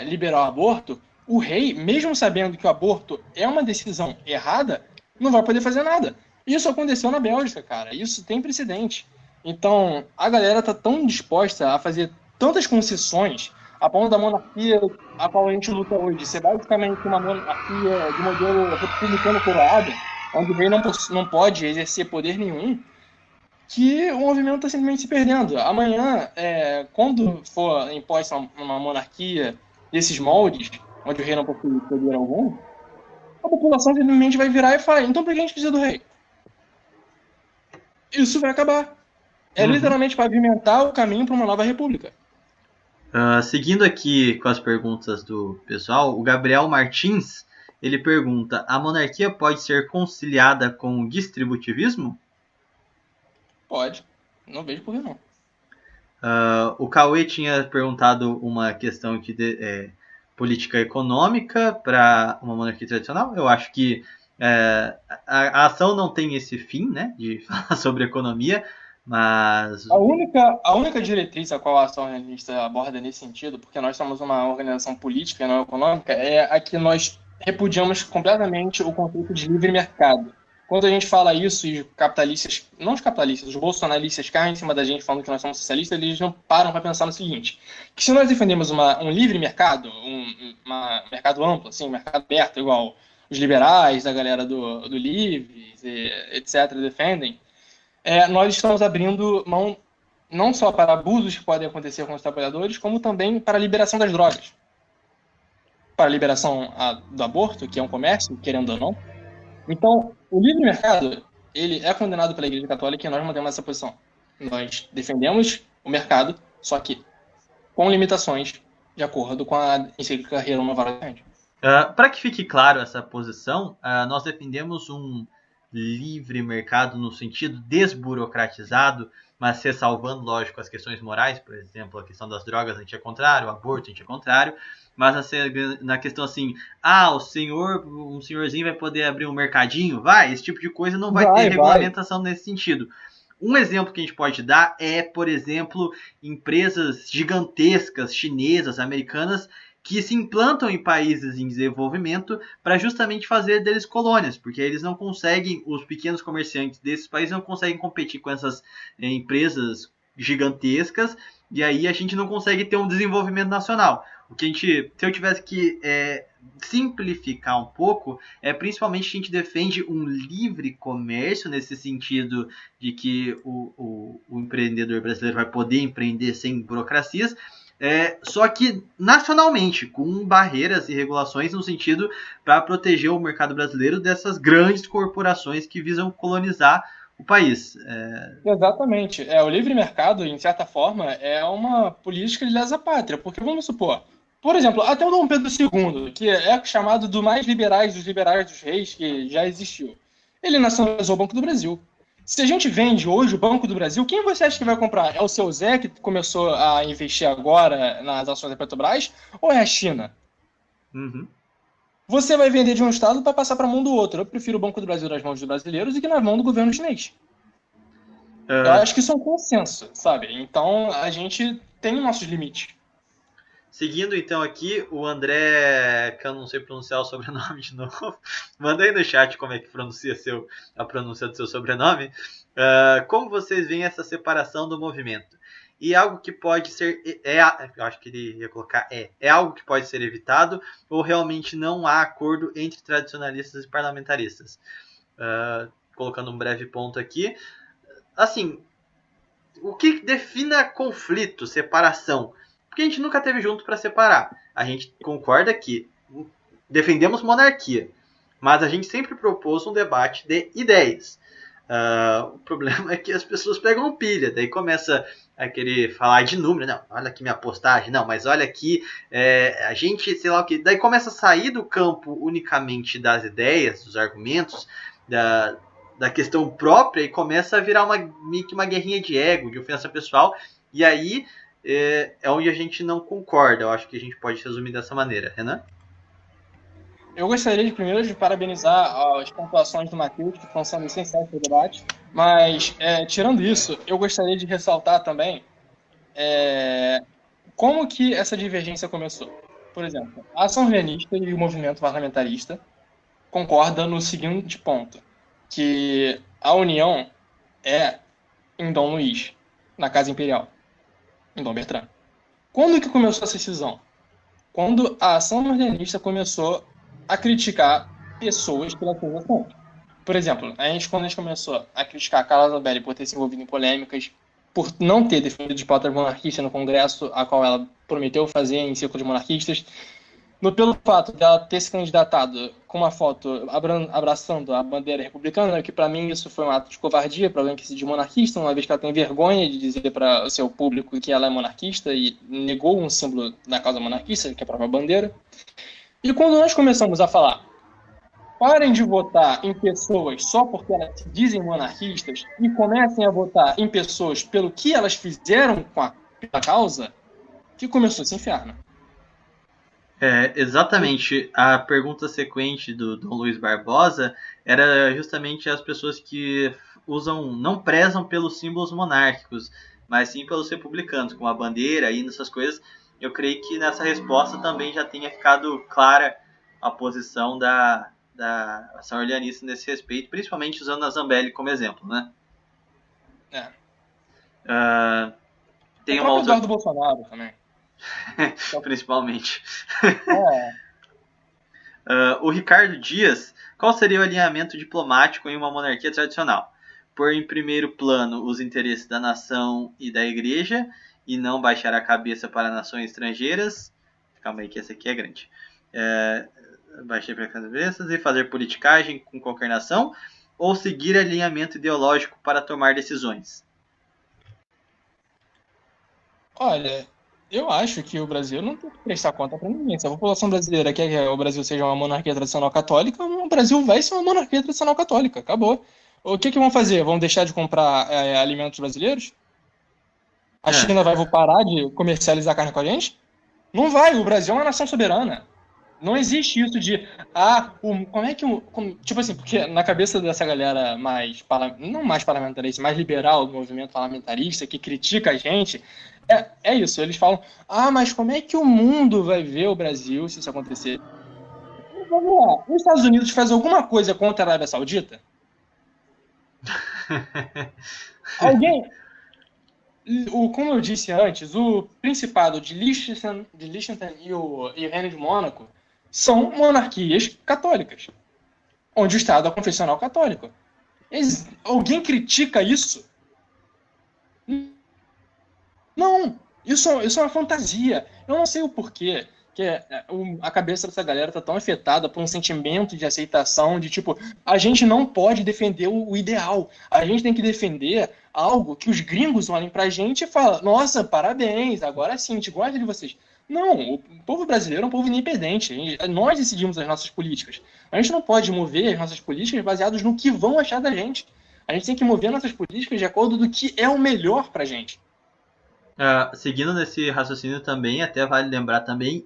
liberar o aborto, o rei, mesmo sabendo que o aborto é uma decisão errada, não vai poder fazer nada. Isso aconteceu na Bélgica, cara. Isso tem precedente. Então, a galera tá tão disposta a fazer tantas concessões a ponto da monarquia a qual a gente luta hoje ser basicamente uma monarquia de modelo republicano coroado, onde o rei não pode exercer poder nenhum, que o movimento está simplesmente se perdendo. Amanhã, quando for imposta uma monarquia desses moldes, onde o rei não possui poder algum, a população simplesmente vai virar e falar: então por que a gente precisa do rei? Isso vai acabar. É literalmente pavimentar o caminho para uma nova república. Seguindo aqui com as perguntas do pessoal, o Gabriel Martins, ele pergunta: a monarquia pode ser conciliada com o distributivismo? Pode. Não vejo por que não. O Cauê tinha perguntado uma questão de política econômica para uma monarquia tradicional. Eu acho que a ação não tem esse fim, né, de falar sobre economia, mas... A única diretriz a qual a ação realista aborda nesse sentido, porque nós somos uma organização política e não econômica, é a que nós repudiamos completamente o conceito de livre mercado. O quando a gente fala isso e os capitalistas, não os capitalistas, os bolsonaristas caem em cima da gente falando que nós somos socialistas, eles não param para pensar no seguinte, que se nós defendemos um livre mercado, um mercado amplo, assim, um mercado aberto, igual os liberais, a galera do Livres, etc., defendem, nós estamos abrindo mão não só para abusos que podem acontecer com os trabalhadores, como também para a liberação das drogas. Para a liberação do aborto, que é um comércio, querendo ou não. Então, o livre mercado, ele é condenado pela Igreja Católica e nós mantemos essa posição. Nós defendemos o mercado, só que com limitações, de acordo com a encíclica Rerum Novarum Ordendi. Para que fique claro essa posição, nós defendemos um livre mercado no sentido desburocratizado, mas ressalvando, lógico, as questões morais, por exemplo, a questão das drogas a gente é contrário, o aborto a gente é contrário, mas na questão assim, um senhorzinho vai poder abrir um mercadinho? Esse tipo de coisa não vai ter regulamentação nesse sentido. Um exemplo que a gente pode dar é, por exemplo, empresas gigantescas, chinesas, americanas, que se implantam em países em desenvolvimento para justamente fazer deles colônias, porque eles não conseguem, os pequenos comerciantes desses países não conseguem competir com essas empresas gigantescas, e aí a gente não consegue ter um desenvolvimento nacional. Se eu tivesse que simplificar um pouco, principalmente a gente defende um livre comércio, nesse sentido de que o empreendedor brasileiro vai poder empreender sem burocracias, só que nacionalmente, com barreiras e regulações no sentido para proteger o mercado brasileiro dessas grandes corporações que visam colonizar o país. Exatamente. O livre mercado, em certa forma, é uma política de lesa-pátria, porque vamos supor, por exemplo, até o Dom Pedro II, que é chamado do mais liberais dos reis que já existiu, ele nacionalizou o Banco do Brasil. Se a gente vende hoje o Banco do Brasil, quem você acha que vai comprar? É o seu Zé, que começou a investir agora nas ações da Petrobras, ou é a China? Uhum. Você vai vender de um estado para passar para a mão do outro. Eu prefiro o Banco do Brasil nas mãos dos brasileiros do que nas mãos do governo chinês. Eu acho que isso é um consenso, sabe? Então, a gente tem nossos limites. Seguindo, então, aqui, o André, que eu não sei pronunciar o sobrenome de novo, manda aí no chat como é que pronuncia a pronúncia do seu sobrenome. Como vocês veem essa separação do movimento? E algo que pode ser, eu acho que ele ia colocar algo que pode ser evitado, ou realmente não há acordo entre tradicionalistas e parlamentaristas? Colocando um breve ponto aqui. Assim, o que defina conflito, separação? Porque a gente nunca esteve junto para separar. A gente concorda que defendemos monarquia, mas a gente sempre propôs um debate de ideias. O problema é que as pessoas pegam pilha, daí começa a querer falar de número. Não, olha aqui minha postagem. Não, mas olha aqui, a gente, sei lá o que. Daí começa a sair do campo unicamente das ideias, dos argumentos, da questão própria, e começa a virar meio que uma guerrinha de ego, de ofensa pessoal. E aí é onde a gente não concorda. Eu acho que a gente pode resumir dessa maneira. Renan? Eu gostaria primeiro de parabenizar as pontuações do Matheus, que estão sendo essenciais para o debate, mas, tirando isso, eu gostaria de ressaltar também como que essa divergência começou. Por exemplo, a ação realista e o movimento parlamentarista concordam no seguinte ponto, que a união é em Dom Luís, na Casa Imperial, em Dom Bertrand. Quando que começou essa cisão? Quando a ação modernista começou a criticar pessoas pela sua ação. Por exemplo, quando a gente começou a criticar a Carla Zambelli por ter se envolvido em polêmicas, por não ter defendido de pauta monarquista no Congresso, a qual ela prometeu fazer em círculos monarquistas, pelo fato de ela ter se candidatado com uma foto abraçando a bandeira republicana, que para mim isso foi um ato de covardia para alguém que se diz monarquista, uma vez que ela tem vergonha de dizer para o seu público que ela é monarquista e negou um símbolo da causa monarquista, que é a própria bandeira. E quando nós começamos a falar, parem de votar em pessoas só porque elas se dizem monarquistas e comecem a votar em pessoas pelo que elas fizeram com a causa, que começou esse inferno. Exatamente. A pergunta sequente do Dom Luiz Barbosa era justamente as pessoas que não prezam pelos símbolos monárquicos, mas sim pelos republicanos, como a bandeira e essas coisas. Eu creio que nessa resposta também já tenha ficado clara a posição da ação orleanista nesse respeito, principalmente usando a Zambelli como exemplo, né? Tem o próprio Eduardo Bolsonaro também. Principalmente. O Ricardo Dias, qual seria o alinhamento diplomático em uma monarquia tradicional? Pôr em primeiro plano os interesses da nação e da igreja e não baixar a cabeça para nações estrangeiras. Calma aí que essa aqui é grande. Baixar para cabeças e fazer politicagem com qualquer nação ou seguir alinhamento ideológico para tomar decisões? Olha, eu acho que o Brasil não tem que prestar conta para ninguém. Se a população brasileira quer que o Brasil seja uma monarquia tradicional católica, o Brasil vai ser uma monarquia tradicional católica. Acabou. O que vão fazer? Vão deixar de comprar alimentos brasileiros? A China vai parar de comercializar carne com a gente? Não vai. O Brasil é uma nação soberana. Não existe isso de... como é que... tipo assim, porque na cabeça dessa galera não mais parlamentarista, mais liberal do movimento parlamentarista, que critica a gente, é isso. Eles falam, mas como é que o mundo vai ver o Brasil se isso acontecer? Vamos lá. Os Estados Unidos faz alguma coisa contra a Arábia Saudita? Alguém... Como eu disse antes, o Principado de Liechtenstein e o Reino de Mônaco são monarquias católicas, onde o Estado é confessional católico. Alguém critica isso? Não, isso é uma fantasia. Eu não sei o porquê que a cabeça dessa galera tá tão afetada por um sentimento de aceitação, de tipo, a gente não pode defender o ideal, a gente tem que defender algo que os gringos olhem pra gente e falam, nossa, parabéns, agora sim, a gente gosta de vocês. Não, o povo brasileiro é um povo independente, nós decidimos as nossas políticas. A gente não pode mover as nossas políticas baseadas no que vão achar da gente. A gente tem que mover nossas políticas de acordo do que é o melhor pra gente. Seguindo nesse raciocínio também, até vale lembrar também,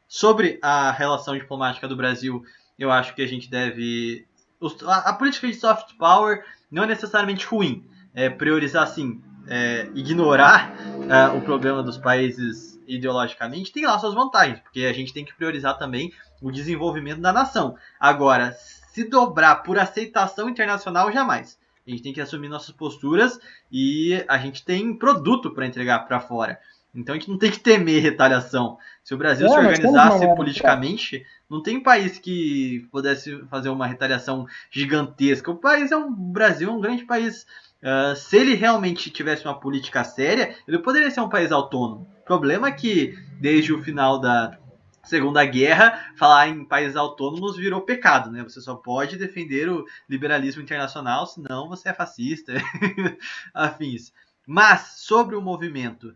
sobre a relação diplomática do Brasil, eu acho que a gente deve... A política de soft power não é necessariamente ruim, priorizar assim, ignorar o problema dos países ideologicamente tem lá suas vantagens, porque a gente tem que priorizar também o desenvolvimento da nação. Agora, se dobrar por aceitação internacional, jamais. A gente tem que assumir nossas posturas e a gente tem produto para entregar para fora. Então a gente não tem que temer retaliação. Se o Brasil se organizasse politicamente, não tem país que pudesse fazer uma retaliação gigantesca. O Brasil é um grande país. Se ele realmente tivesse uma política séria, ele poderia ser um país autônomo. O problema é que desde o final da Segunda Guerra, falar em países autônomos virou pecado, né? Você só pode defender o liberalismo internacional, senão você é fascista, afins. Mas, sobre o movimento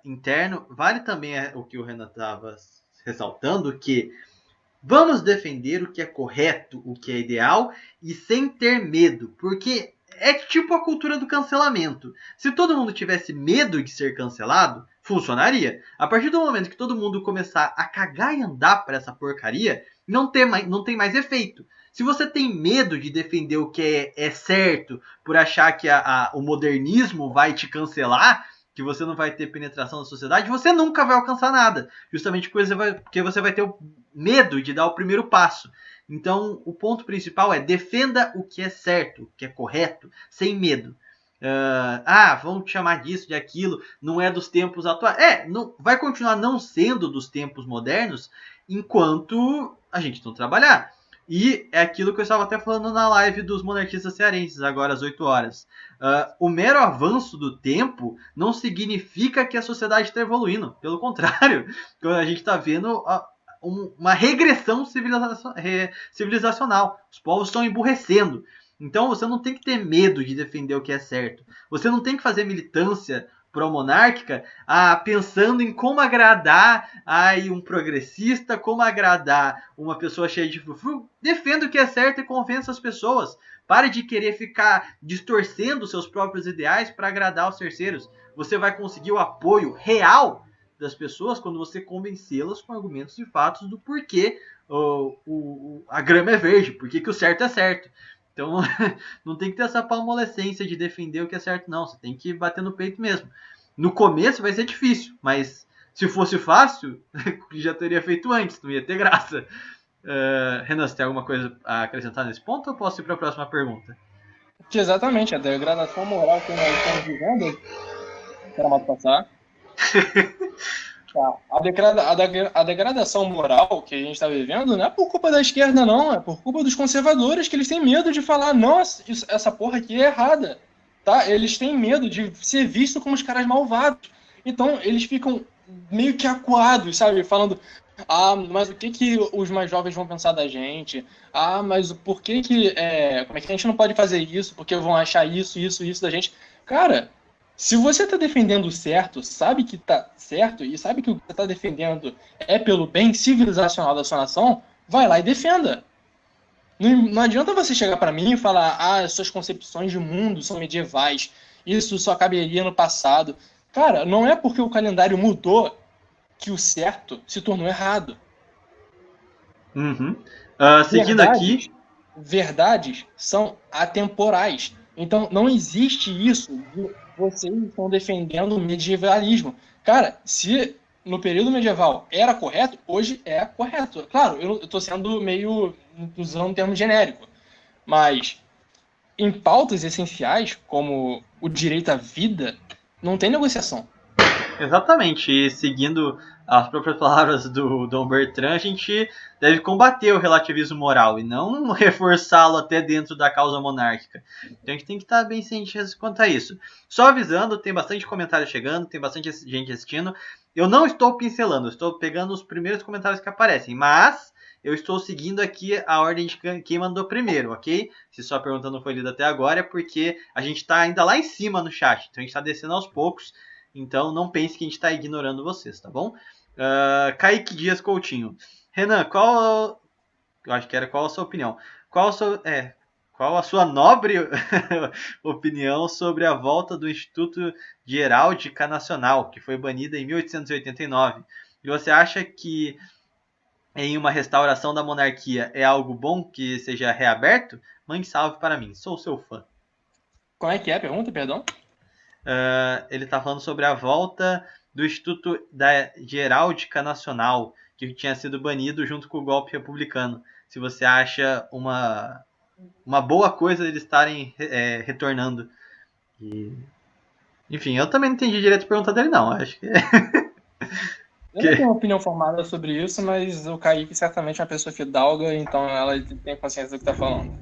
interno, vale também o que o Renan estava ressaltando, que vamos defender o que é correto, o que é ideal, e sem ter medo, porque é tipo a cultura do cancelamento. Se todo mundo tivesse medo de ser cancelado, funcionaria. A partir do momento que todo mundo começar a cagar e andar para essa porcaria, não tem mais efeito. Se você tem medo de defender o que é certo, por achar que o modernismo vai te cancelar, que você não vai ter penetração na sociedade, você nunca vai alcançar nada. Justamente porque você vai ter o medo de dar o primeiro passo. Então, o ponto principal é defenda o que é certo, o que é correto, sem medo. Vamos chamar disso, de aquilo, não é dos tempos atuais. Não, vai continuar não sendo dos tempos modernos enquanto a gente não trabalhar. E é aquilo que eu estava até falando na live dos monarquistas cearenses, agora às 8 horas. O mero avanço do tempo não significa que a sociedade está evoluindo. Pelo contrário, a gente está vendo uma regressão civilizacional. Os povos estão emburrecendo. Então você não tem que ter medo de defender o que é certo. Você não tem que fazer militância pró-monárquica pensando em como agradar um progressista, como agradar uma pessoa cheia de frufru. Defenda o que é certo e convença as pessoas. Pare de querer ficar distorcendo seus próprios ideais para agradar os terceiros. Você vai conseguir o apoio real das pessoas quando você convencê-las com argumentos e fatos do porquê a grama é verde, porquê que o certo é certo. Então, não tem que ter essa palmolescência de defender o que é certo, não. Você tem que bater no peito mesmo. No começo vai ser difícil, mas se fosse fácil, já teria feito antes, não ia ter graça. Renan, você tem alguma coisa a acrescentar nesse ponto ou posso ir para a próxima pergunta? Que exatamente, a degradação moral que nós estamos vivendo. Espera mais passar. A degradação moral que a gente está vivendo não é por culpa da esquerda, não. É por culpa dos conservadores, que eles têm medo de falar, nossa, essa porra aqui é errada. Tá? Eles têm medo de ser vistos como os caras malvados. Então, eles ficam meio que acuados, sabe? Falando, mas o que os mais jovens vão pensar da gente? Mas por que como é que a gente não pode fazer isso? Porque vão achar isso da gente. Cara, se você tá defendendo o certo, sabe que tá certo e sabe que o que você tá defendendo é pelo bem civilizacional da sua nação, vai lá e defenda. Não adianta você chegar para mim e falar, as suas concepções de mundo são medievais, isso só caberia no passado. Cara, não é porque o calendário mudou que o certo se tornou errado. Uhum. Seguindo aqui... Verdades são atemporais. Então, não existe isso de vocês estão defendendo o medievalismo. Cara, se no período medieval era correto, hoje é correto. Claro, eu estou sendo meio usando um termo genérico, mas em pautas essenciais, como o direito à vida, não tem negociação. Exatamente, e seguindo as próprias palavras do Dom Bertrand, a gente deve combater o relativismo moral e não reforçá-lo até dentro da causa monárquica. Então a gente tem que estar bem ciente quanto a isso. Só avisando, tem bastante comentário chegando, tem bastante gente assistindo. Eu não estou pincelando, eu estou pegando os primeiros comentários que aparecem, mas eu estou seguindo aqui a ordem de quem mandou primeiro, ok? Se sua pergunta não foi lida até agora é porque a gente está ainda lá em cima no chat, então a gente está descendo aos poucos. Então não pense que a gente está ignorando vocês, tá bom? Kaique Dias Coutinho. Renan, qual a sua opinião? Qual a sua nobre opinião sobre a volta do Instituto de Heráldica Nacional, que foi banida em 1889? E você acha que em uma restauração da monarquia é algo bom que seja reaberto? Mande salve para mim, sou seu fã. Qual é que é a pergunta, perdão? Ele está falando sobre a volta do Instituto de Heráldica Nacional, que tinha sido banido junto com o golpe republicano. Se você acha uma boa coisa eles estarem retornando. Enfim, eu também não entendi direito a pergunta dele, não. Acho que... Eu não tenho uma opinião formada sobre isso, mas o Kaique certamente é uma pessoa fidalga, então ela tem consciência do que está falando.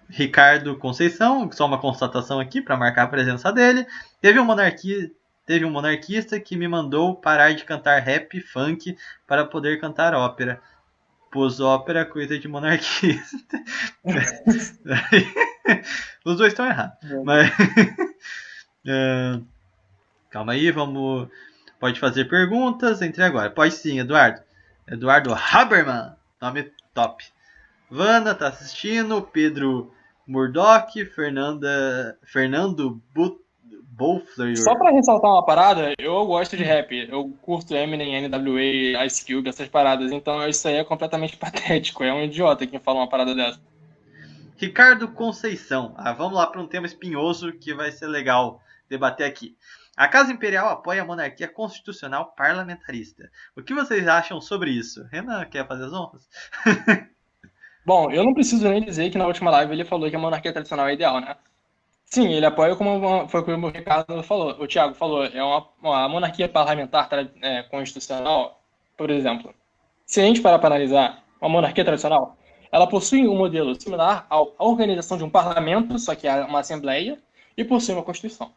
Ricardo Conceição, só uma constatação aqui para marcar a presença dele. Teve um monarquista que me mandou parar de cantar rap, funk para poder cantar ópera. Pois ópera coisa de monarquista. Os dois estão errados. Mas... calma aí, pode fazer perguntas, entre agora. Pode sim, Eduardo. Eduardo Haberman, nome top. Vana tá assistindo, Pedro Murdoch, Fernando Bouffler. Só pra ressaltar uma parada, eu gosto de rap. Eu curto Eminem, NWA, Ice Cube, essas paradas. Então isso aí é completamente patético. É um idiota quem fala uma parada dessa. Ricardo Conceição. Vamos lá para um tema espinhoso que vai ser legal debater aqui. A Casa Imperial apoia a monarquia constitucional parlamentarista. O que vocês acham sobre isso? Renan, quer fazer as honras? Bom, eu não preciso nem dizer que na última live ele falou que a monarquia tradicional é ideal, né? Sim, ele apoia foi como o Ricardo falou, o Thiago falou, é uma monarquia parlamentar constitucional, por exemplo. Se a gente parar para analisar uma monarquia tradicional, ela possui um modelo similar à organização de um parlamento, só que é uma assembleia, e possui uma constituição.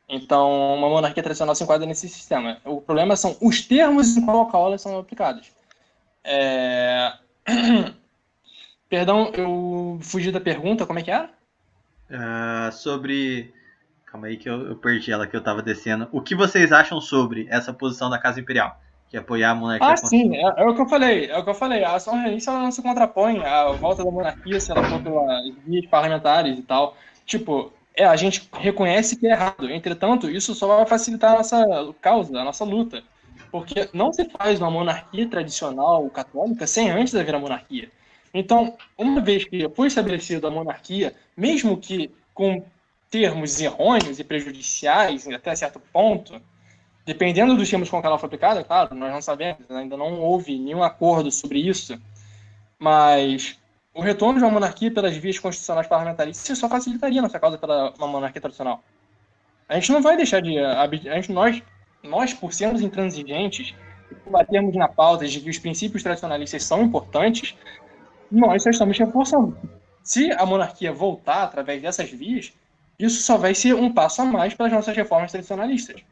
Então, uma monarquia tradicional se enquadra nesse sistema. O problema são os termos em qual elas são aplicados. Perdão, eu fugi da pergunta, como é que era? Sobre... Calma aí que eu perdi ela, que eu tava descendo. O que vocês acham sobre essa posição da Casa Imperial? Que é apoiar a monarquia constitucional? Sim, é o que eu falei. A ação realista ela não se contrapõe à volta da monarquia se ela for pelas vias parlamentares e tal. Tipo, a gente reconhece que é errado. Entretanto, isso só vai facilitar a nossa causa, a nossa luta. Porque não se faz uma monarquia tradicional católica sem antes haver a monarquia. Então, uma vez que foi estabelecida a monarquia, mesmo que com termos errôneos e prejudiciais até certo ponto, dependendo dos termos com que ela foi aplicada, claro, nós não sabemos, ainda não houve nenhum acordo sobre isso, mas o retorno de uma monarquia pelas vias constitucionais parlamentaristas só facilitaria nossa causa pela uma monarquia tradicional. A gente não vai deixar de... Nós, por sermos intransigentes, por batermos na pauta de que os princípios tradicionalistas são importantes, nós só estamos reforçando. Se a monarquia voltar através dessas vias, isso só vai ser um passo a mais pelas nossas reformas tradicionalistas.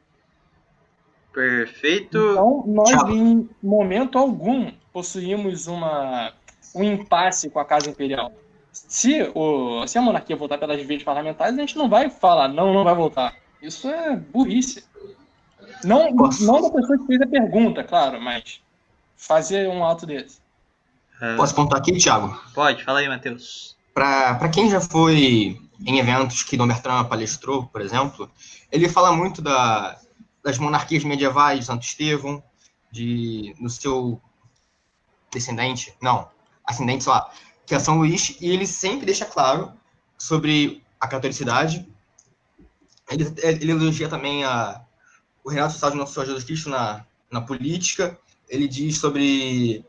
Perfeito. Então, nós, em momento algum, possuímos um impasse com a Casa Imperial. Se a monarquia voltar pelas vias parlamentares, a gente não vai falar, não vai voltar. Isso é burrice. Não da pessoa que fez a pergunta, claro, mas fazer um ato desse. Posso pontuar aqui, Thiago? Pode, fala aí, Matheus. Para quem já foi em eventos que Dom Bertrand palestrou, por exemplo, ele fala muito das monarquias medievais de Santo Estevão, no seu ascendente, sei lá, que é São Luís, e ele sempre deixa claro sobre a catolicidade. Ele elogia também o reinado social de Nosso Senhor Jesus Cristo na política. Ele diz sobre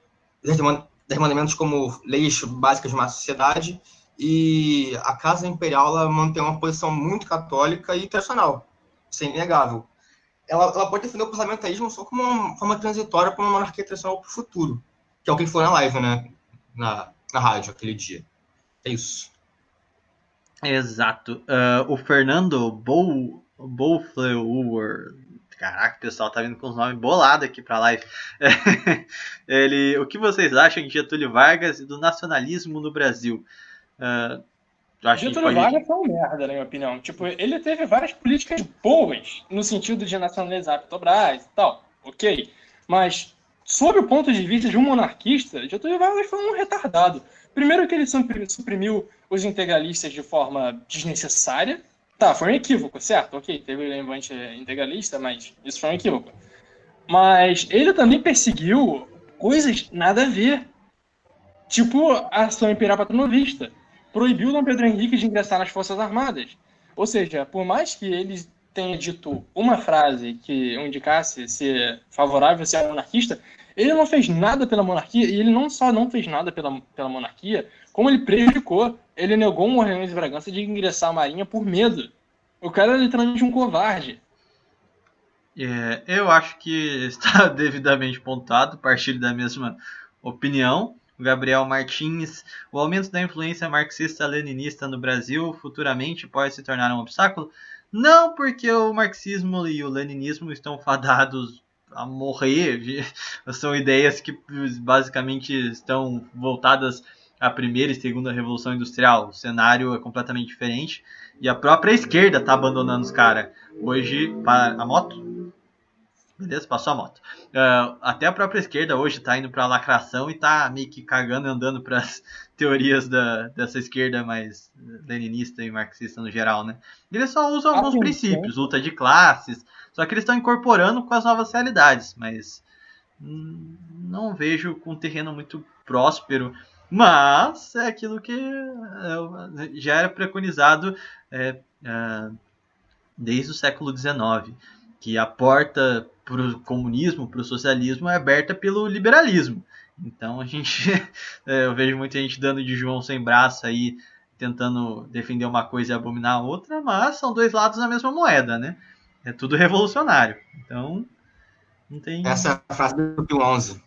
mandamentos como leis básicas de uma sociedade, e a Casa Imperial ela mantém uma posição muito católica e tradicional, isso é inegável. Ela pode defender o parlamentarismo só como uma forma transitória para uma monarquia tradicional para o futuro, que é o que ele falou na live, né? Na rádio, aquele dia. É isso. Exato. O Fernando Bowflower. Caraca, o pessoal tá vindo com os nomes bolados aqui pra live. O que vocês acham de Getúlio Vargas e do nacionalismo no Brasil? Getúlio Vargas foi uma merda, na minha opinião. Tipo, ele teve várias políticas boas no sentido de nacionalizar a Petrobras e tal, ok. Mas, sob o ponto de vista de um monarquista, Getúlio Vargas foi um retardado. Primeiro que ele suprimiu os integralistas de forma desnecessária. Tá, foi um equívoco, certo? Ok, teve o levante integralista, mas isso foi um equívoco. Mas ele também perseguiu coisas nada a ver. Tipo a ação imperial patronovista. Proibiu Dom Pedro Henrique de ingressar nas Forças Armadas. Ou seja, por mais que ele tenha dito uma frase que o indicasse ser favorável a ser monarquista, ele não fez nada pela monarquia, e ele não só não fez nada pela monarquia, como ele prejudicou. Ele negou um Orleans de Bragança de ingressar à Marinha por medo. O cara é literalmente um covarde. Eu acho que está devidamente pontuado, partilho da mesma opinião. O Gabriel Martins, o aumento da influência marxista-leninista no Brasil futuramente pode se tornar um obstáculo? Não, porque o marxismo e o leninismo estão fadados a morrer. São ideias que basicamente estão voltadas à primeira e segunda revolução industrial. O cenário é completamente diferente e a própria esquerda está abandonando os caras. Hoje, a moto? Beleza, passou a moto. Até a própria esquerda hoje está indo para a lacração e está meio que cagando e andando para as teorias dessa esquerda mais leninista e marxista no geral, né? Eles só usam alguns princípios, luta de classes, só que eles estão incorporando com as novas realidades, mas não vejo com um terreno muito próspero, mas é aquilo que já era preconizado desde o século XIX, que a porta para o comunismo, para o socialismo é aberta pelo liberalismo. Então eu vejo muita gente dando de João sem braço aí, tentando defender uma coisa e abominar a outra, mas são dois lados da mesma moeda, né? É tudo revolucionário. Então, não tem... Essa é a frase do Pio XI.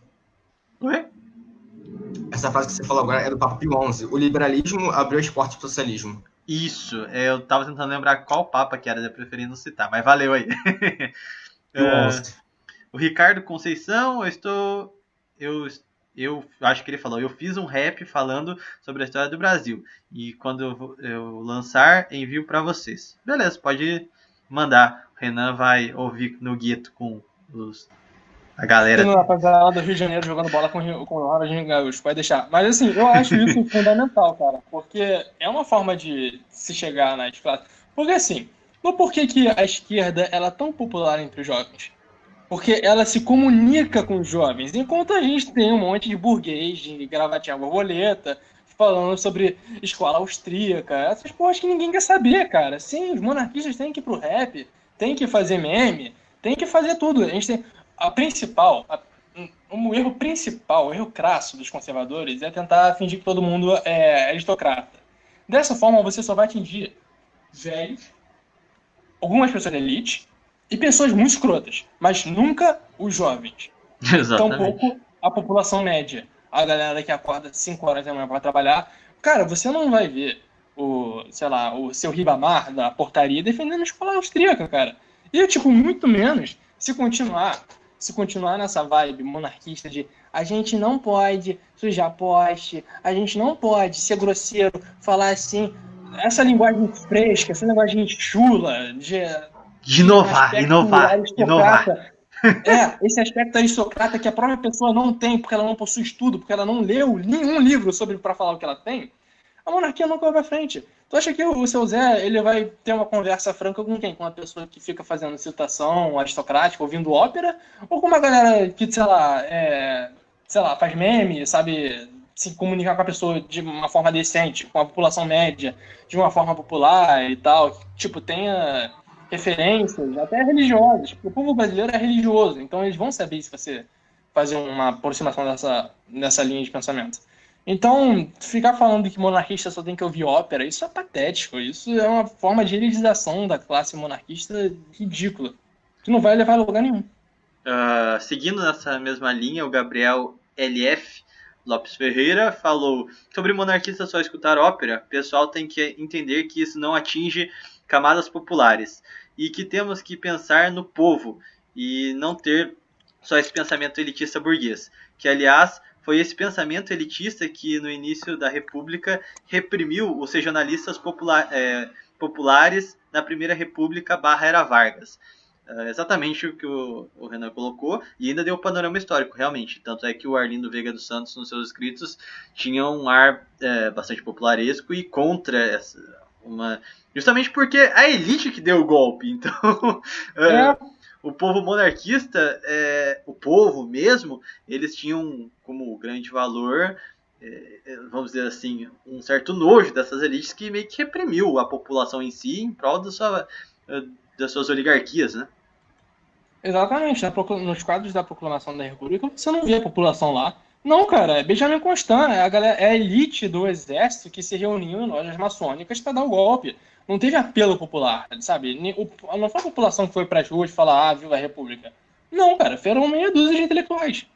Oi? Essa frase que você falou agora é do Papa Pio XI. O liberalismo abriu as portas para o socialismo. Isso, eu tava tentando lembrar qual papa que era, eu preferi não citar, mas valeu aí. O Ricardo Conceição, eu acho que ele falou, eu fiz um rap falando sobre a história do Brasil, e quando eu lançar, envio para vocês. Beleza, pode mandar, o Renan vai ouvir no gueto com a galera. Tem rapaziada do Rio de Janeiro jogando bola com o Ronaldinho Gaúcho, pode deixar. Mas assim, eu acho isso fundamental, cara, porque é uma forma de se chegar nas classes. Porque assim, por que a esquerda ela é tão popular entre os jovens? Porque ela se comunica com os jovens, enquanto a gente tem um monte de burguês, de gravatinha borboleta, falando sobre escola austríaca, essas porras que ninguém quer saber, cara. Sim, os monarquistas têm que ir pro rap, têm que fazer meme, tem que fazer tudo. A gente tem o erro principal, o erro crasso dos conservadores é tentar fingir que todo mundo é aristocrata. Dessa forma, você só vai atingir velhos, algumas pessoas da elite e pessoas muito escrotas, mas nunca os jovens. Exatamente. Tampouco a população média, a galera que acorda 5 horas da manhã para trabalhar. Cara, você não vai ver o seu Ribamar da portaria defendendo a escola austríaca, cara. E, muito menos se continuar nessa vibe monarquista de a gente não pode sujar poste, a gente não pode ser grosseiro, falar assim, essa linguagem fresca, essa linguagem chula, de inovar. Esse aspecto aristocrata que a própria pessoa não tem, porque ela não possui estudo, porque ela não leu nenhum livro para falar o que ela tem, a monarquia nunca vai pra frente. Tu acha que o seu Zé, ele vai ter uma conversa franca com quem? Com uma pessoa que fica fazendo citação aristocrática, ouvindo ópera? Ou com uma galera que, faz meme, sabe, se comunicar com a pessoa de uma forma decente, com a população média, de uma forma popular e tal, que, tenha referências, até religiosas. Tipo, o povo brasileiro é religioso, então eles vão saber se você fazer uma aproximação nessa linha de pensamento. Então, ficar falando que monarquista só tem que ouvir ópera, isso é patético. Isso é uma forma de elitização da classe monarquista ridícula, que não vai levar a lugar nenhum. Seguindo nessa mesma linha, o Gabriel LF Lopes Ferreira falou: sobre monarquistas só escutar ópera, o pessoal tem que entender que isso não atinge camadas populares e que temos que pensar no povo e não ter só esse pensamento elitista burguês, que aliás foi esse pensamento elitista que no início da República reprimiu os regionalistas populares na Primeira República / Era Vargas. Exatamente o que o Renan colocou, e ainda deu o panorama histórico, realmente. Tanto é que o Arlindo Veiga dos Santos, nos seus escritos, tinha um ar bastante popularesco e contra justamente porque a elite que deu o golpe. Então, o povo monarquista, o povo mesmo, eles tinham como grande valor, vamos dizer assim, um certo nojo dessas elites que meio que reprimiu a população em si em prol das suas oligarquias, né? Exatamente. Nos quadros da Proclamação da República, você não vê a população lá. Não, cara, é Benjamin Constant, é a elite do exército que se reuniu em lojas maçônicas para dar o golpe. Não teve apelo popular, sabe? Não foi a população que foi para as ruas falar, viva a República. Não, cara, foram meia dúzia de intelectuais.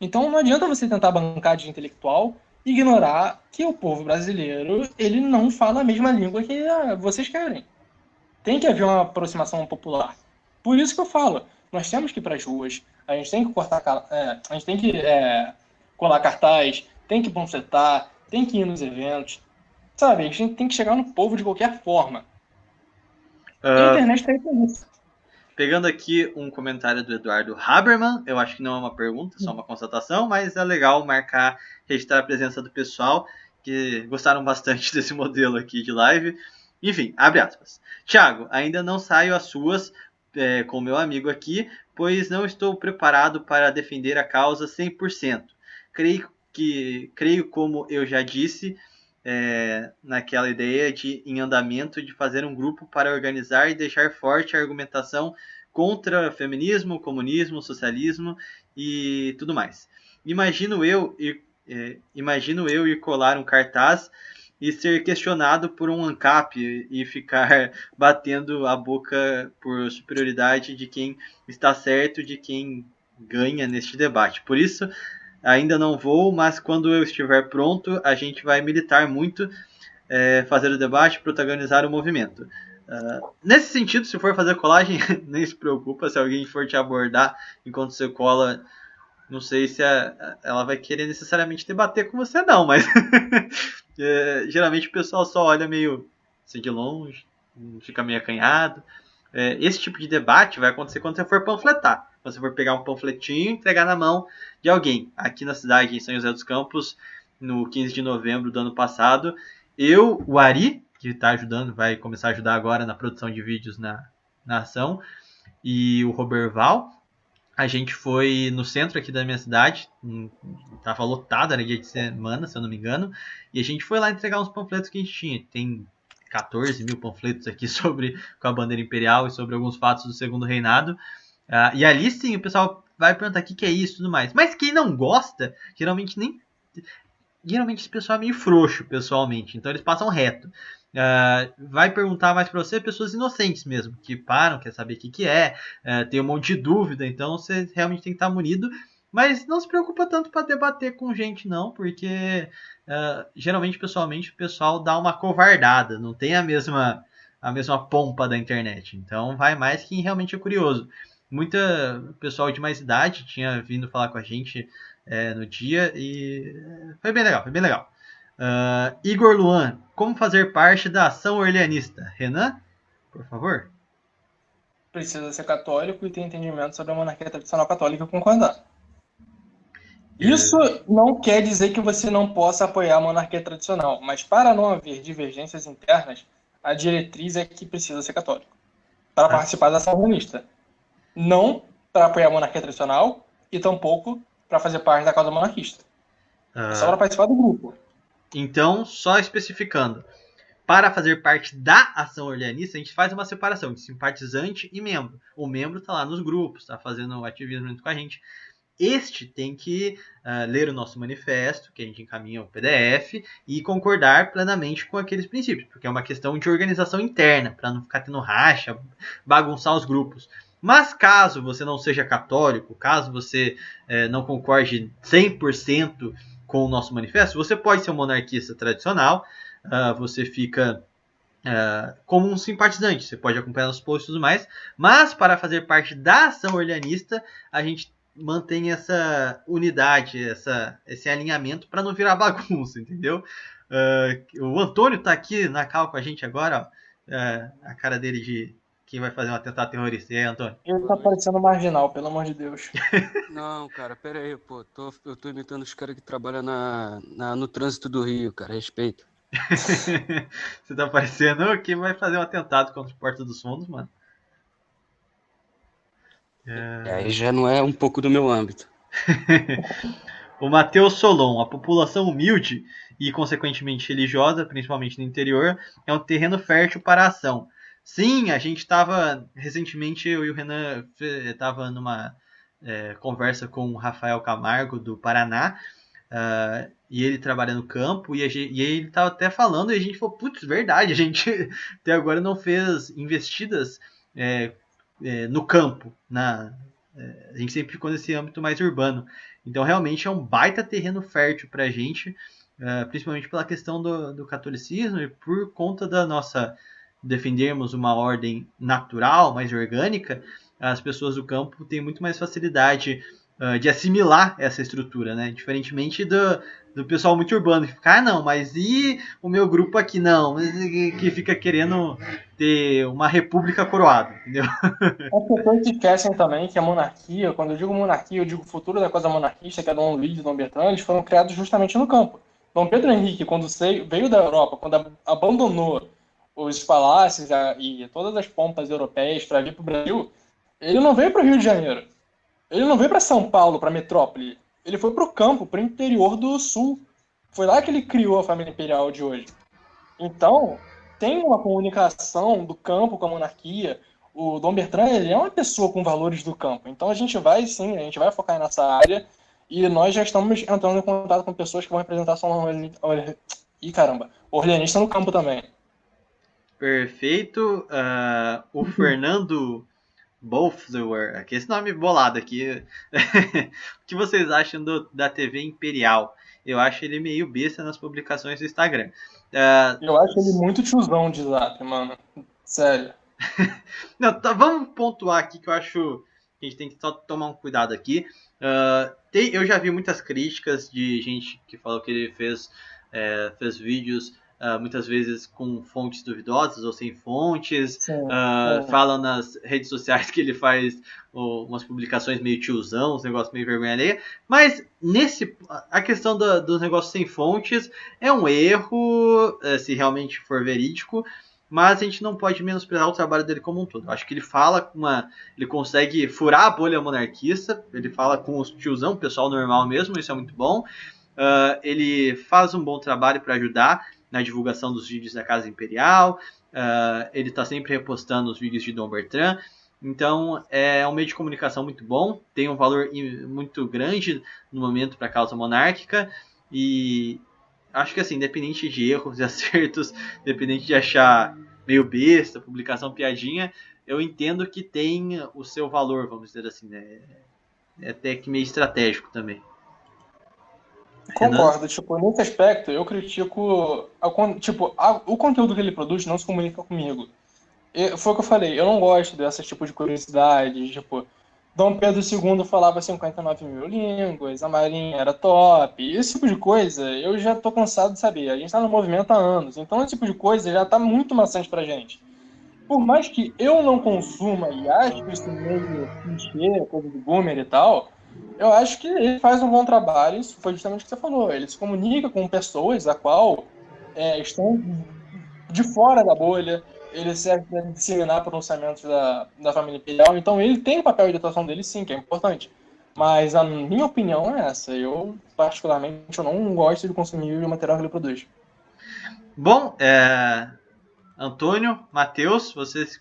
Então não adianta você tentar bancar de intelectual e ignorar que o povo brasileiro, ele não fala a mesma língua que vocês querem. Tem que haver uma aproximação popular. Por isso que eu falo, nós temos que ir para as ruas, a gente tem que a gente tem que colar cartaz, tem que panfletar, tem que ir nos eventos, sabe? A gente tem que chegar no povo de qualquer forma. A internet está aí para isso. Pegando aqui um comentário do Eduardo Haberman, eu acho que não é uma pergunta, só uma constatação, mas é legal registrar a presença do pessoal que gostaram bastante desse modelo aqui de live. Enfim, abre aspas. Thiago, ainda não saio às suas com meu amigo aqui, pois não estou preparado para defender a causa 100%. Creio como eu já disse, naquela ideia em andamento de fazer um grupo para organizar e deixar forte a argumentação contra feminismo, comunismo, socialismo e tudo mais. Imagino eu ir colar um cartaz e ser questionado por um ANCAP e ficar batendo a boca por superioridade de quem está certo, de quem ganha neste debate. Por isso, ainda não vou, mas quando eu estiver pronto, a gente vai militar muito, fazer o debate, protagonizar o movimento. Nesse sentido, se for fazer colagem, nem se preocupa, se alguém for te abordar enquanto você cola, não sei se ela vai querer necessariamente debater com você não, mas geralmente o pessoal só olha meio assim de longe, fica meio acanhado. Esse tipo de debate vai acontecer quando você for panfletar. Quando você for pegar um panfletinho e entregar na mão de alguém. Aqui na cidade, em São José dos Campos, no 15 de novembro do ano passado, o Ari, que está ajudando, vai começar a ajudar agora na produção de vídeos na ação, e o Roberval, a gente foi no centro aqui da minha cidade, estava lotado, era dia de semana, se eu não me engano, e a gente foi lá entregar uns panfletos que a gente tinha. Tem 14 mil panfletos aqui com a bandeira imperial e sobre alguns fatos do Segundo Reinado. E ali sim o pessoal vai perguntar o que é isso e tudo mais. Mas quem não gosta, geralmente esse pessoal é meio frouxo, pessoalmente. Então eles passam reto. Vai perguntar mais pra você pessoas inocentes mesmo, que param, quer saber o que é, tem um monte de dúvida, então você realmente tem que estar munido. Mas não se preocupa tanto para debater com gente, não, porque geralmente, pessoalmente, o pessoal dá uma covardada, não tem a mesma pompa da internet. Então vai mais quem realmente é curioso. Muita pessoal de mais idade tinha vindo falar com a gente no dia e foi bem legal, foi bem legal. Igor Luan, como fazer parte da ação orleanista? Renan, por favor. Precisa ser católico e ter entendimento sobre a monarquia tradicional católica e concordar. Isso não quer dizer que você não possa apoiar a monarquia tradicional, mas para não haver divergências internas, a diretriz é que precisa ser católico para participar da ação orleanista. Não para apoiar a monarquia tradicional e tampouco para fazer parte da causa monarquista. É só para participar do grupo. Então, só especificando, para fazer parte da ação orleanista, a gente faz uma separação de simpatizante e membro. O membro está lá nos grupos, está fazendo ativismo junto com a gente. Este tem que ler o nosso manifesto, que a gente encaminha o PDF, e concordar plenamente com aqueles princípios, porque é uma questão de organização interna, para não ficar tendo racha, bagunçar os grupos. Mas caso você não seja católico, caso você não concorde 100% com o nosso manifesto, você pode ser um monarquista tradicional, você fica como um simpatizante, você pode acompanhar os posts e tudo mais, mas para fazer parte da ação orleanista, a gente mantém essa unidade, esse alinhamento para não virar bagunça, entendeu? O Antônio tá aqui na cal com a gente agora, ó, a cara dele de quem vai fazer um atentado terrorista. E aí, Antônio? Ele tá parecendo marginal, pelo amor de Deus. Não, cara, pera aí, pô. Eu tô imitando os caras que trabalham no trânsito do Rio, cara. Respeito. Você tá parecendo que vai fazer um atentado contra o Porta dos Fundos, mano. Aí já não é um pouco do meu âmbito. O Matheus Solon, a população humilde e consequentemente religiosa, principalmente no interior, é um terreno fértil para a ação. Sim, a gente estava recentemente, eu e o Renan estava numa conversa com o Rafael Camargo do Paraná, e ele trabalha no campo, e ele estava até falando, e a gente falou, putz, verdade, a gente até agora não fez investidas no campo, a gente sempre ficou nesse âmbito mais urbano. Então realmente é um baita terreno fértil para a gente, principalmente pela questão do catolicismo e por conta da nossa defendermos uma ordem natural, mais orgânica. As pessoas do campo têm muito mais facilidade de assimilar essa estrutura, né? Diferentemente do pessoal muito urbano, que fica, não, mas e o meu grupo aqui não, que fica querendo ter uma república coroada, entendeu? As pessoas esquecem também que a monarquia, quando eu digo monarquia, eu digo o futuro da coisa monarquista, que é Dom Luís e Dom Bertrand, eles foram criados justamente no campo. Dom Pedro Henrique, quando veio da Europa, quando abandonou os palácios e todas as pompas europeias para vir para o Brasil, ele não veio para o Rio de Janeiro. Ele não veio para São Paulo, para a metrópole. Ele foi para o campo, para o interior do sul. Foi lá que ele criou a família imperial de hoje. Então, tem uma comunicação do campo com a monarquia. O Dom Bertrand, ele é uma pessoa com valores do campo. Então, a gente vai focar nessa área. E nós já estamos entrando em contato com pessoas que vão representar a ação orleanista no campo também. Perfeito. O Fernando Bolflower, aqui, esse nome bolado aqui. O que vocês acham da TV Imperial? Eu acho ele meio besta nas publicações do Instagram. Eu acho ele muito tiozão de zap, mano. Sério. Não, vamos pontuar aqui que eu acho que a gente tem que só tomar um cuidado aqui. Eu já vi muitas críticas de gente que falou que ele fez vídeos muitas vezes com fontes duvidosas ou sem fontes. Falam nas redes sociais que ele faz umas publicações meio tiozão, uns negócios meio vergonha alheia. Mas a questão dos negócios sem fontes é um erro, se realmente for verídico. Mas a gente não pode menosprezar o trabalho dele como um todo. Eu acho que ele consegue furar a bolha monarquista, ele fala com os tiozão, o pessoal normal mesmo, isso é muito bom. Ele faz um bom trabalho para ajudar na divulgação dos vídeos da Casa Imperial, ele está sempre repostando os vídeos de Dom Bertrand, Então, é um meio de comunicação muito bom, tem um valor muito grande no momento para a causa monárquica, e acho que assim, independente de erros e acertos, independente de achar meio besta, publicação piadinha, eu entendo que tem o seu valor, vamos dizer assim, né? É até que meio estratégico também. Concordo, tipo, nesse aspecto eu critico o conteúdo que ele produz não se comunica comigo. Foi o que eu falei, eu não gosto desse tipo de curiosidade, tipo, Dom Pedro II falava 59 mil línguas, a Marinha era top, esse tipo de coisa eu já tô cansado de saber, a gente tá no movimento há anos, então esse tipo de coisa já tá muito maçante pra gente. Por mais que eu não consuma e acho isso meio clichê, coisa de boomer e tal, eu acho que ele faz um bom trabalho, isso foi justamente o que você falou, ele se comunica com pessoas a qual estão de fora da bolha, ele serve para disseminar pronunciamentos da família imperial, então ele tem o papel de atuação dele sim, que é importante. Mas a minha opinião é essa, eu particularmente eu não gosto de consumir o material que ele produz. Bom, Antônio, Matheus, vocês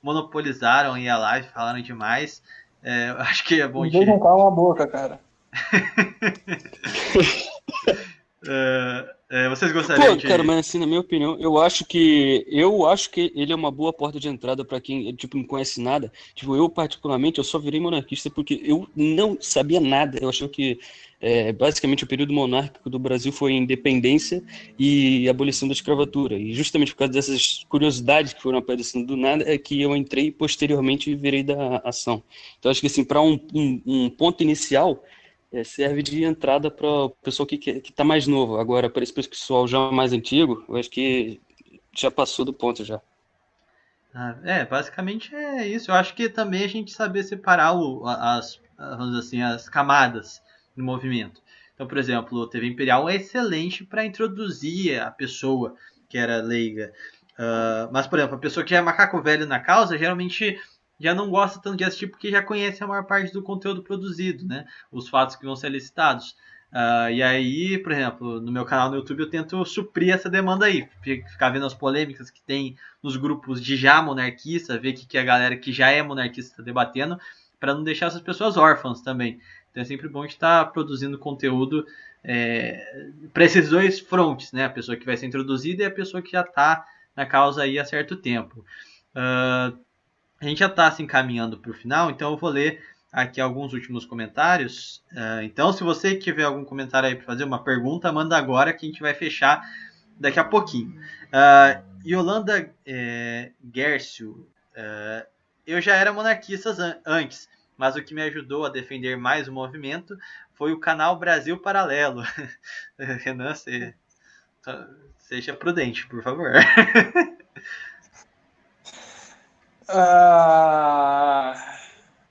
monopolizaram aí a live, falaram demais. Acho que é bom de... Deixa calma a boca, cara. Vocês gostariam de... Cara, mas assim, na minha opinião, eu acho que ele é uma boa porta de entrada para quem, tipo, não conhece nada. Tipo, eu particularmente, eu só virei monarquista porque eu não sabia nada. Eu achei que, basicamente, o período monárquico do Brasil foi independência e abolição da escravatura. E justamente por causa dessas curiosidades que foram aparecendo do nada, é que eu entrei posteriormente e virei da ação. Então, acho que, assim, para um ponto inicial... serve de entrada para o pessoal que está mais novo. Agora, para esse pessoal já mais antigo, eu acho que já passou do ponto já. Basicamente é isso. Eu acho que também a gente saber separar vamos dizer assim, as camadas do movimento. Então, por exemplo, o TV Imperial é excelente para introduzir a pessoa que era leiga. Mas, por exemplo, a pessoa que é macaco velho na causa, geralmente já não gosta tanto de assistir porque já conhece a maior parte do conteúdo produzido, né? Os fatos que vão ser licitados. E aí, por exemplo, no meu canal no YouTube eu tento suprir essa demanda aí, ficar vendo as polêmicas que tem nos grupos de já monarquista, ver que a galera que já é monarquista está debatendo, para não deixar essas pessoas órfãs também. Então é sempre bom estar produzindo conteúdo para esses dois frontes, né? A pessoa que vai ser introduzida e a pessoa que já está na causa aí há certo tempo. A gente já está se encaminhando para o final, então eu vou ler aqui alguns últimos comentários. Então, se você tiver algum comentário aí para fazer uma pergunta, manda agora que a gente vai fechar daqui a pouquinho. Yolanda Gercio, eu já era monarquista antes, mas o que me ajudou a defender mais o movimento foi o canal Brasil Paralelo. Renan, seja prudente, por favor.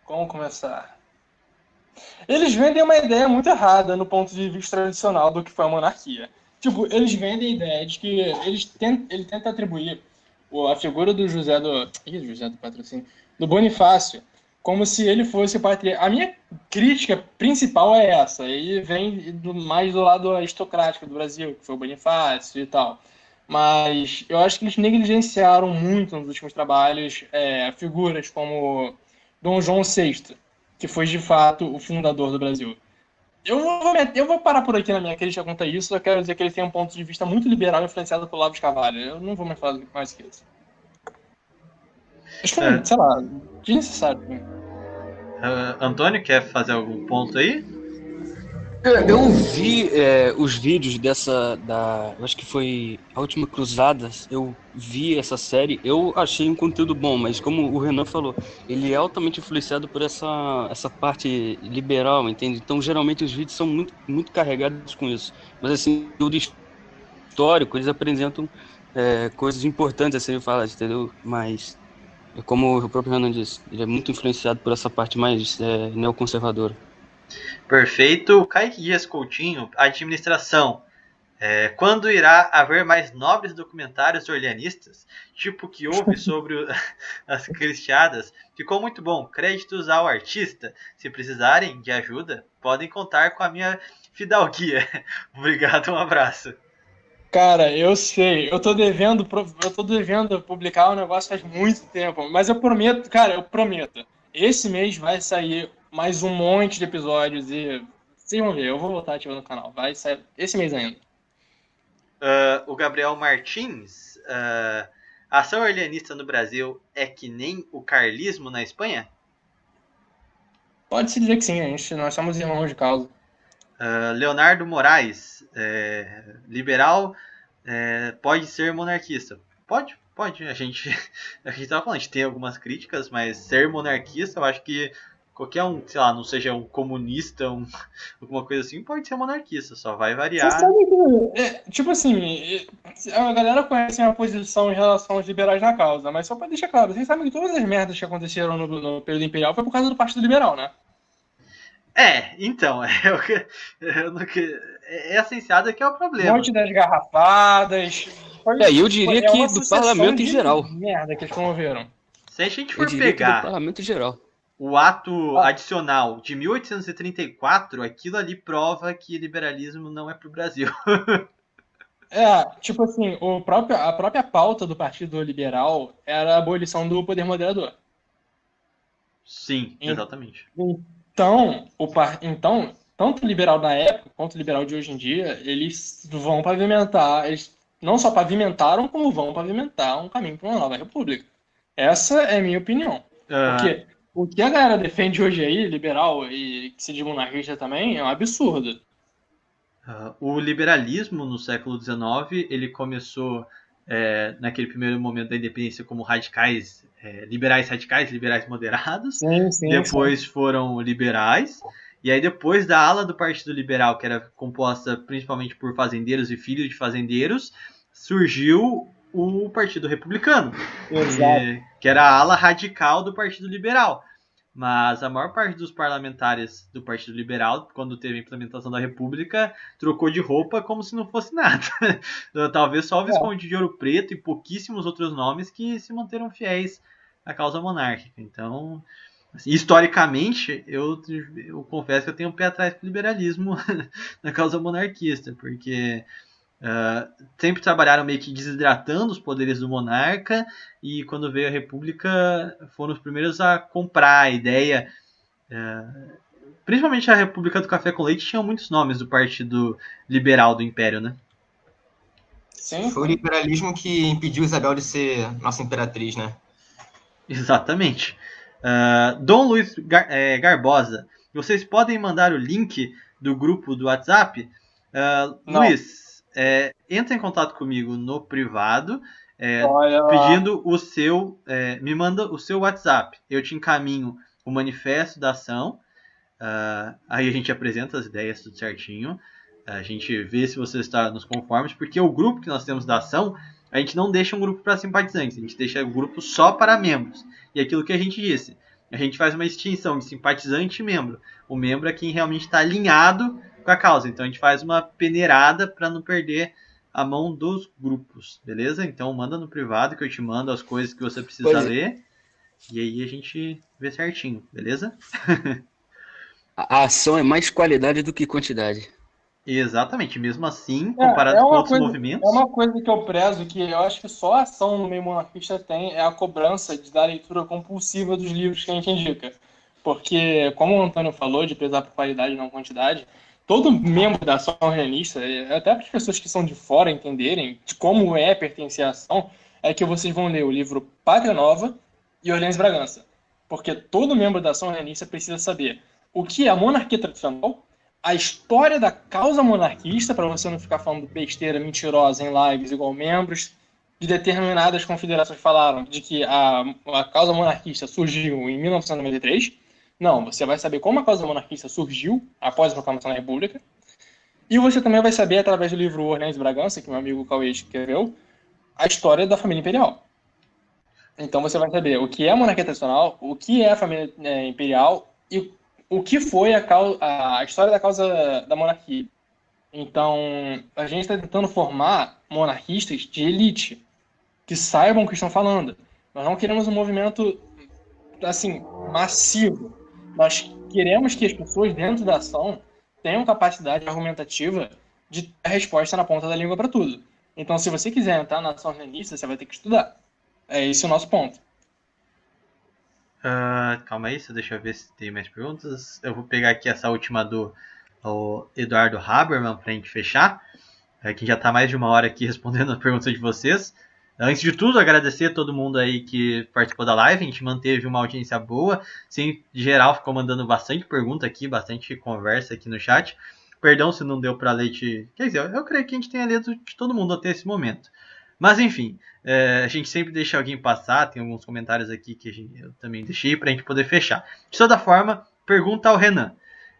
Como começar? Eles vendem uma ideia muito errada no ponto de vista tradicional do que foi a monarquia. Tipo, eles vendem a ideia de que ele tenta atribuir a figura do José do Patrocínio, do Bonifácio, como se ele fosse o patriarca. A minha crítica principal é essa, e vem mais do lado aristocrático do Brasil, que foi o Bonifácio e tal. Mas eu acho que eles negligenciaram muito nos últimos trabalhos figuras como Dom João VI, que foi de fato o fundador do Brasil. Eu vou parar por aqui na minha crítica quanto a isso. Eu quero dizer que ele tem um ponto de vista muito liberal influenciado pelo Olavo de Carvalho. Eu não vou mais falar mais que isso. Acho que, sei lá, desnecessário. Antônio, quer fazer algum ponto aí? Eu vi os vídeos eu acho que foi A Última Cruzada, eu vi essa série, eu achei um conteúdo bom, mas como o Renan falou, ele é altamente influenciado por essa parte liberal, entende? Então, geralmente, os vídeos são muito, muito carregados com isso. Mas, assim, o histórico, eles apresentam coisas importantes a serem faladas, entendeu? Mas, como o próprio Renan disse, ele é muito influenciado por essa parte mais neoconservadora. Perfeito. Kaique Dias Coutinho, administração. Quando irá haver mais nobres documentários orleanistas? Tipo o que houve sobre as cristiadas? Ficou muito bom. Créditos ao artista. Se precisarem de ajuda, podem contar com a minha fidalguia. Obrigado, um abraço. Cara, eu sei, eu tô devendo publicar um negócio faz muito tempo, mas eu prometo, cara, esse mês vai sair mais um monte de episódios e vocês vão ver, eu vou voltar ativando no canal, vai sair esse mês ainda. O Gabriel Martins, a ação alienista no Brasil é que nem o carlismo na Espanha? Pode-se dizer que sim, nós somos irmãos de causa. Leonardo Moraes, liberal, pode ser monarquista. Pode. A gente tava falando, a gente tem algumas críticas, mas ser monarquista, eu acho que qualquer um, sei lá, não seja um comunista, alguma coisa assim, pode ser monarquista, só vai variar. Você sabe que, tipo assim, a galera conhece a minha posição em relação aos liberais na causa, mas só pra deixar claro, vocês sabem que todas as merdas que aconteceram no período imperial foi por causa do Partido Liberal, né? Então, essa enseada que é o problema. Um monte das garrafadas. Eu diria que do parlamento em geral. Merda que eles promoveram. Se a gente for pegar do parlamento em geral. O ato adicional de 1834, aquilo ali prova que liberalismo não é pro Brasil. Tipo assim, a própria pauta do Partido Liberal era a abolição do poder moderador. Sim, exatamente. Então, tanto o liberal da época quanto o liberal de hoje em dia, eles vão pavimentar, eles não só pavimentaram, como vão pavimentar um caminho para uma nova república. Essa é a minha opinião. Porque o que a galera defende hoje aí, liberal e que se diz monarquista também, é um absurdo. O liberalismo no século XIX, ele começou naquele primeiro momento da independência como radicais, liberais radicais, liberais moderados. Sim, depois foram liberais. E aí depois da ala do Partido Liberal, que era composta principalmente por fazendeiros e filhos de fazendeiros, surgiu o Partido Republicano, que era a ala radical do Partido Liberal. Mas a maior parte dos parlamentares do Partido Liberal, quando teve a implementação da República, trocou de roupa como se não fosse nada. Talvez só o Visconde de Ouro Preto e pouquíssimos outros nomes que se manteram fiéis à causa monárquica. Então, assim, historicamente, eu confesso que eu tenho um pé atrás com o liberalismo na causa monarquista, porque sempre trabalharam meio que desidratando os poderes do monarca, e quando veio a República foram os primeiros a comprar a ideia. Principalmente a República do Café com Leite tinha muitos nomes do Partido Liberal do Império, né? Sim. Foi o liberalismo que impediu Isabel de ser nossa imperatriz, né? Exatamente. Dom Luiz Garbosa, vocês podem mandar o link do grupo do WhatsApp? Luiz, entra em contato comigo no privado, pedindo o seu... me manda o seu WhatsApp. Eu te encaminho o manifesto da ação. Aí a gente apresenta as ideias tudo certinho. A gente vê se você está nos conformes, porque o grupo que nós temos da ação, a gente não deixa um grupo para simpatizantes, a gente deixa um grupo só para membros. E aquilo que a gente disse, a gente faz uma extinção de simpatizante e membro. O membro é quem realmente está alinhado com a causa. Então a gente faz uma peneirada para não perder a mão dos grupos, beleza? Então manda no privado que eu te mando as coisas que você precisa ler. E aí a gente vê certinho, beleza? A ação é mais qualidade do que quantidade. Exatamente, mesmo assim, comparado com outros movimentos. É uma coisa que eu prezo, que eu acho que só a ação no meio monarquista tem, é a cobrança de dar leitura compulsiva dos livros que a gente indica. Porque, como o Antônio falou, de pesar por qualidade e não quantidade, todo membro da ação realista, até para as pessoas que são de fora entenderem de como pertencer à ação, é que vocês vão ler o livro Pátria Nova e Orleans e Bragança. Porque todo membro da ação realista precisa saber o que é a monarquia tradicional, a história da causa monarquista, para você não ficar falando besteira mentirosa em lives igual membros de determinadas confederações falaram de que a causa monarquista surgiu em 1993. Não, você vai saber como a causa monarquista surgiu após a proclamação da República. E você também vai saber, através do livro Orleans e Bragança, que meu amigo Cauê escreveu, a história da família imperial. Então você vai saber o que é a monarquia tradicional, o que é a família imperial e o que foi a história da causa da monarquia. Então, a gente está tentando formar monarquistas de elite, que saibam o que estão falando. Nós não queremos um movimento, assim, massivo. Nós queremos que as pessoas dentro da ação tenham capacidade argumentativa de ter a resposta na ponta da língua para tudo. Então, se você quiser entrar na ação renista, você vai ter que estudar. É esse o nosso ponto. Calma aí, deixa eu ver se tem mais perguntas. Eu vou pegar aqui essa última do Eduardo Haberman pra gente fechar. Que já está mais de 1 hora aqui respondendo as perguntas de vocês. Antes de tudo, agradecer a todo mundo aí que participou da live. A gente manteve uma audiência boa. Sim, em geral, ficou mandando bastante pergunta aqui, bastante conversa aqui no chat. Perdão se não deu para ler Quer dizer, eu creio que a gente tenha lido de todo mundo até esse momento. Mas, enfim, a gente sempre deixa alguém passar. Tem alguns comentários aqui que eu também deixei para a gente poder fechar. De toda forma, pergunta ao Renan.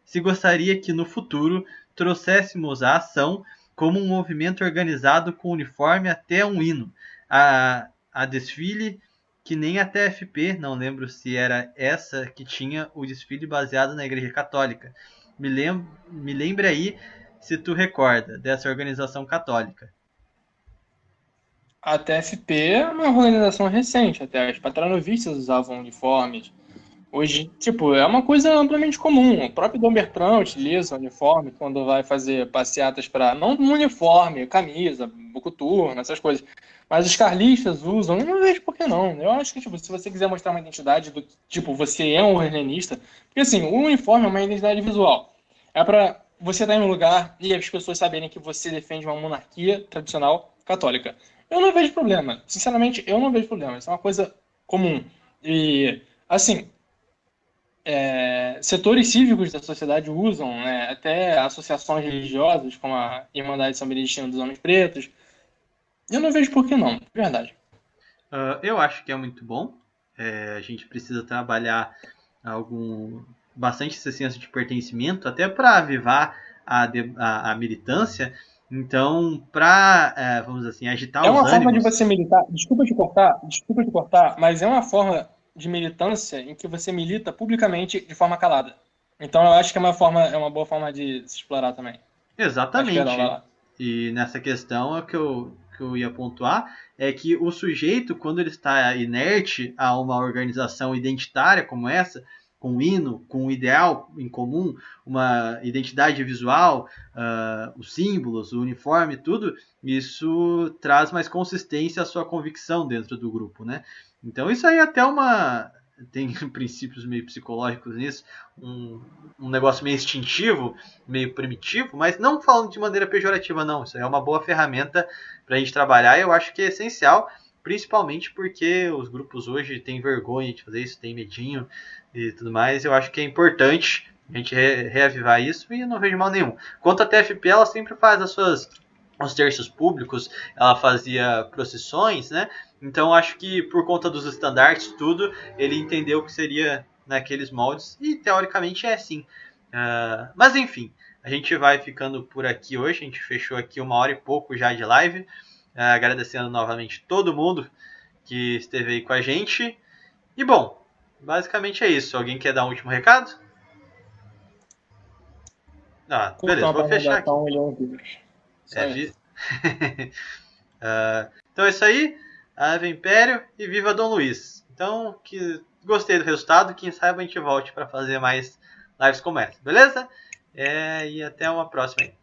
Se gostaria que no futuro trouxéssemos a ação como um movimento organizado com uniforme até um hino. A desfile, que nem a TFP, não lembro se era essa que tinha o desfile baseado na Igreja Católica. Me lembre aí se tu recorda dessa organização católica. A TFP é uma organização recente, até as patronovistas usavam uniformes. Hoje, é uma coisa amplamente comum. O próprio Dom Bertrand utiliza uniforme quando vai fazer passeatas para... Não um uniforme, camisa, coturno, essas coisas. Mas os carlistas usam, eu não vejo por que não. Eu acho que, se você quiser mostrar uma identidade do você é um hellenista... Porque, assim, o uniforme é uma identidade visual. É para você estar em um lugar e as pessoas saberem que você defende uma monarquia tradicional católica. Eu não vejo problema. Sinceramente, eu não vejo problema. Isso é uma coisa comum. E, assim... setores cívicos da sociedade usam, né, até associações religiosas, como a Irmandade de São Beneditino dos Homens Pretos. Eu não vejo por que não, de verdade. Eu acho que é muito bom. A gente precisa trabalhar bastante esse senso de pertencimento, até para avivar a militância. Então, para, vamos dizer assim, agitar os ânimos... É uma forma de você militar... Desculpa te cortar, mas é uma forma de militância em que você milita publicamente de forma calada. Então eu acho que é uma boa forma de se explorar também. Exatamente. E nessa questão, o que eu ia pontuar é que o sujeito, quando ele está inerte a uma organização identitária como essa, com um hino, com um ideal em comum, uma identidade visual, os símbolos, o uniforme, tudo, isso traz mais consistência à sua convicção dentro do grupo, né? Então isso aí até tem princípios meio psicológicos nisso, um negócio meio instintivo, meio primitivo, mas não falando de maneira pejorativa, não. Isso aí é uma boa ferramenta para a gente trabalhar e eu acho que é essencial, principalmente porque os grupos hoje têm vergonha de fazer isso, têm medinho e tudo mais. Eu acho que é importante a gente reavivar isso e não vejo mal nenhum. Quanto à TFP, ela sempre faz os terços públicos, ela fazia procissões, né? Então acho que por conta dos estandartes, tudo, ele entendeu que seria naqueles moldes e teoricamente é assim. Mas enfim, a gente vai ficando por aqui hoje, a gente fechou aqui 1 hora e pouco já de live, agradecendo novamente todo mundo que esteve aí com a gente. E bom, basicamente é isso. Alguém quer dar um último recado? Beleza, vou fechar aqui. Então é isso aí. Ave Império e viva Dom Luiz. Então, gostei do resultado. Quem sabe a gente volte para fazer mais lives como essa, beleza? E até uma próxima aí.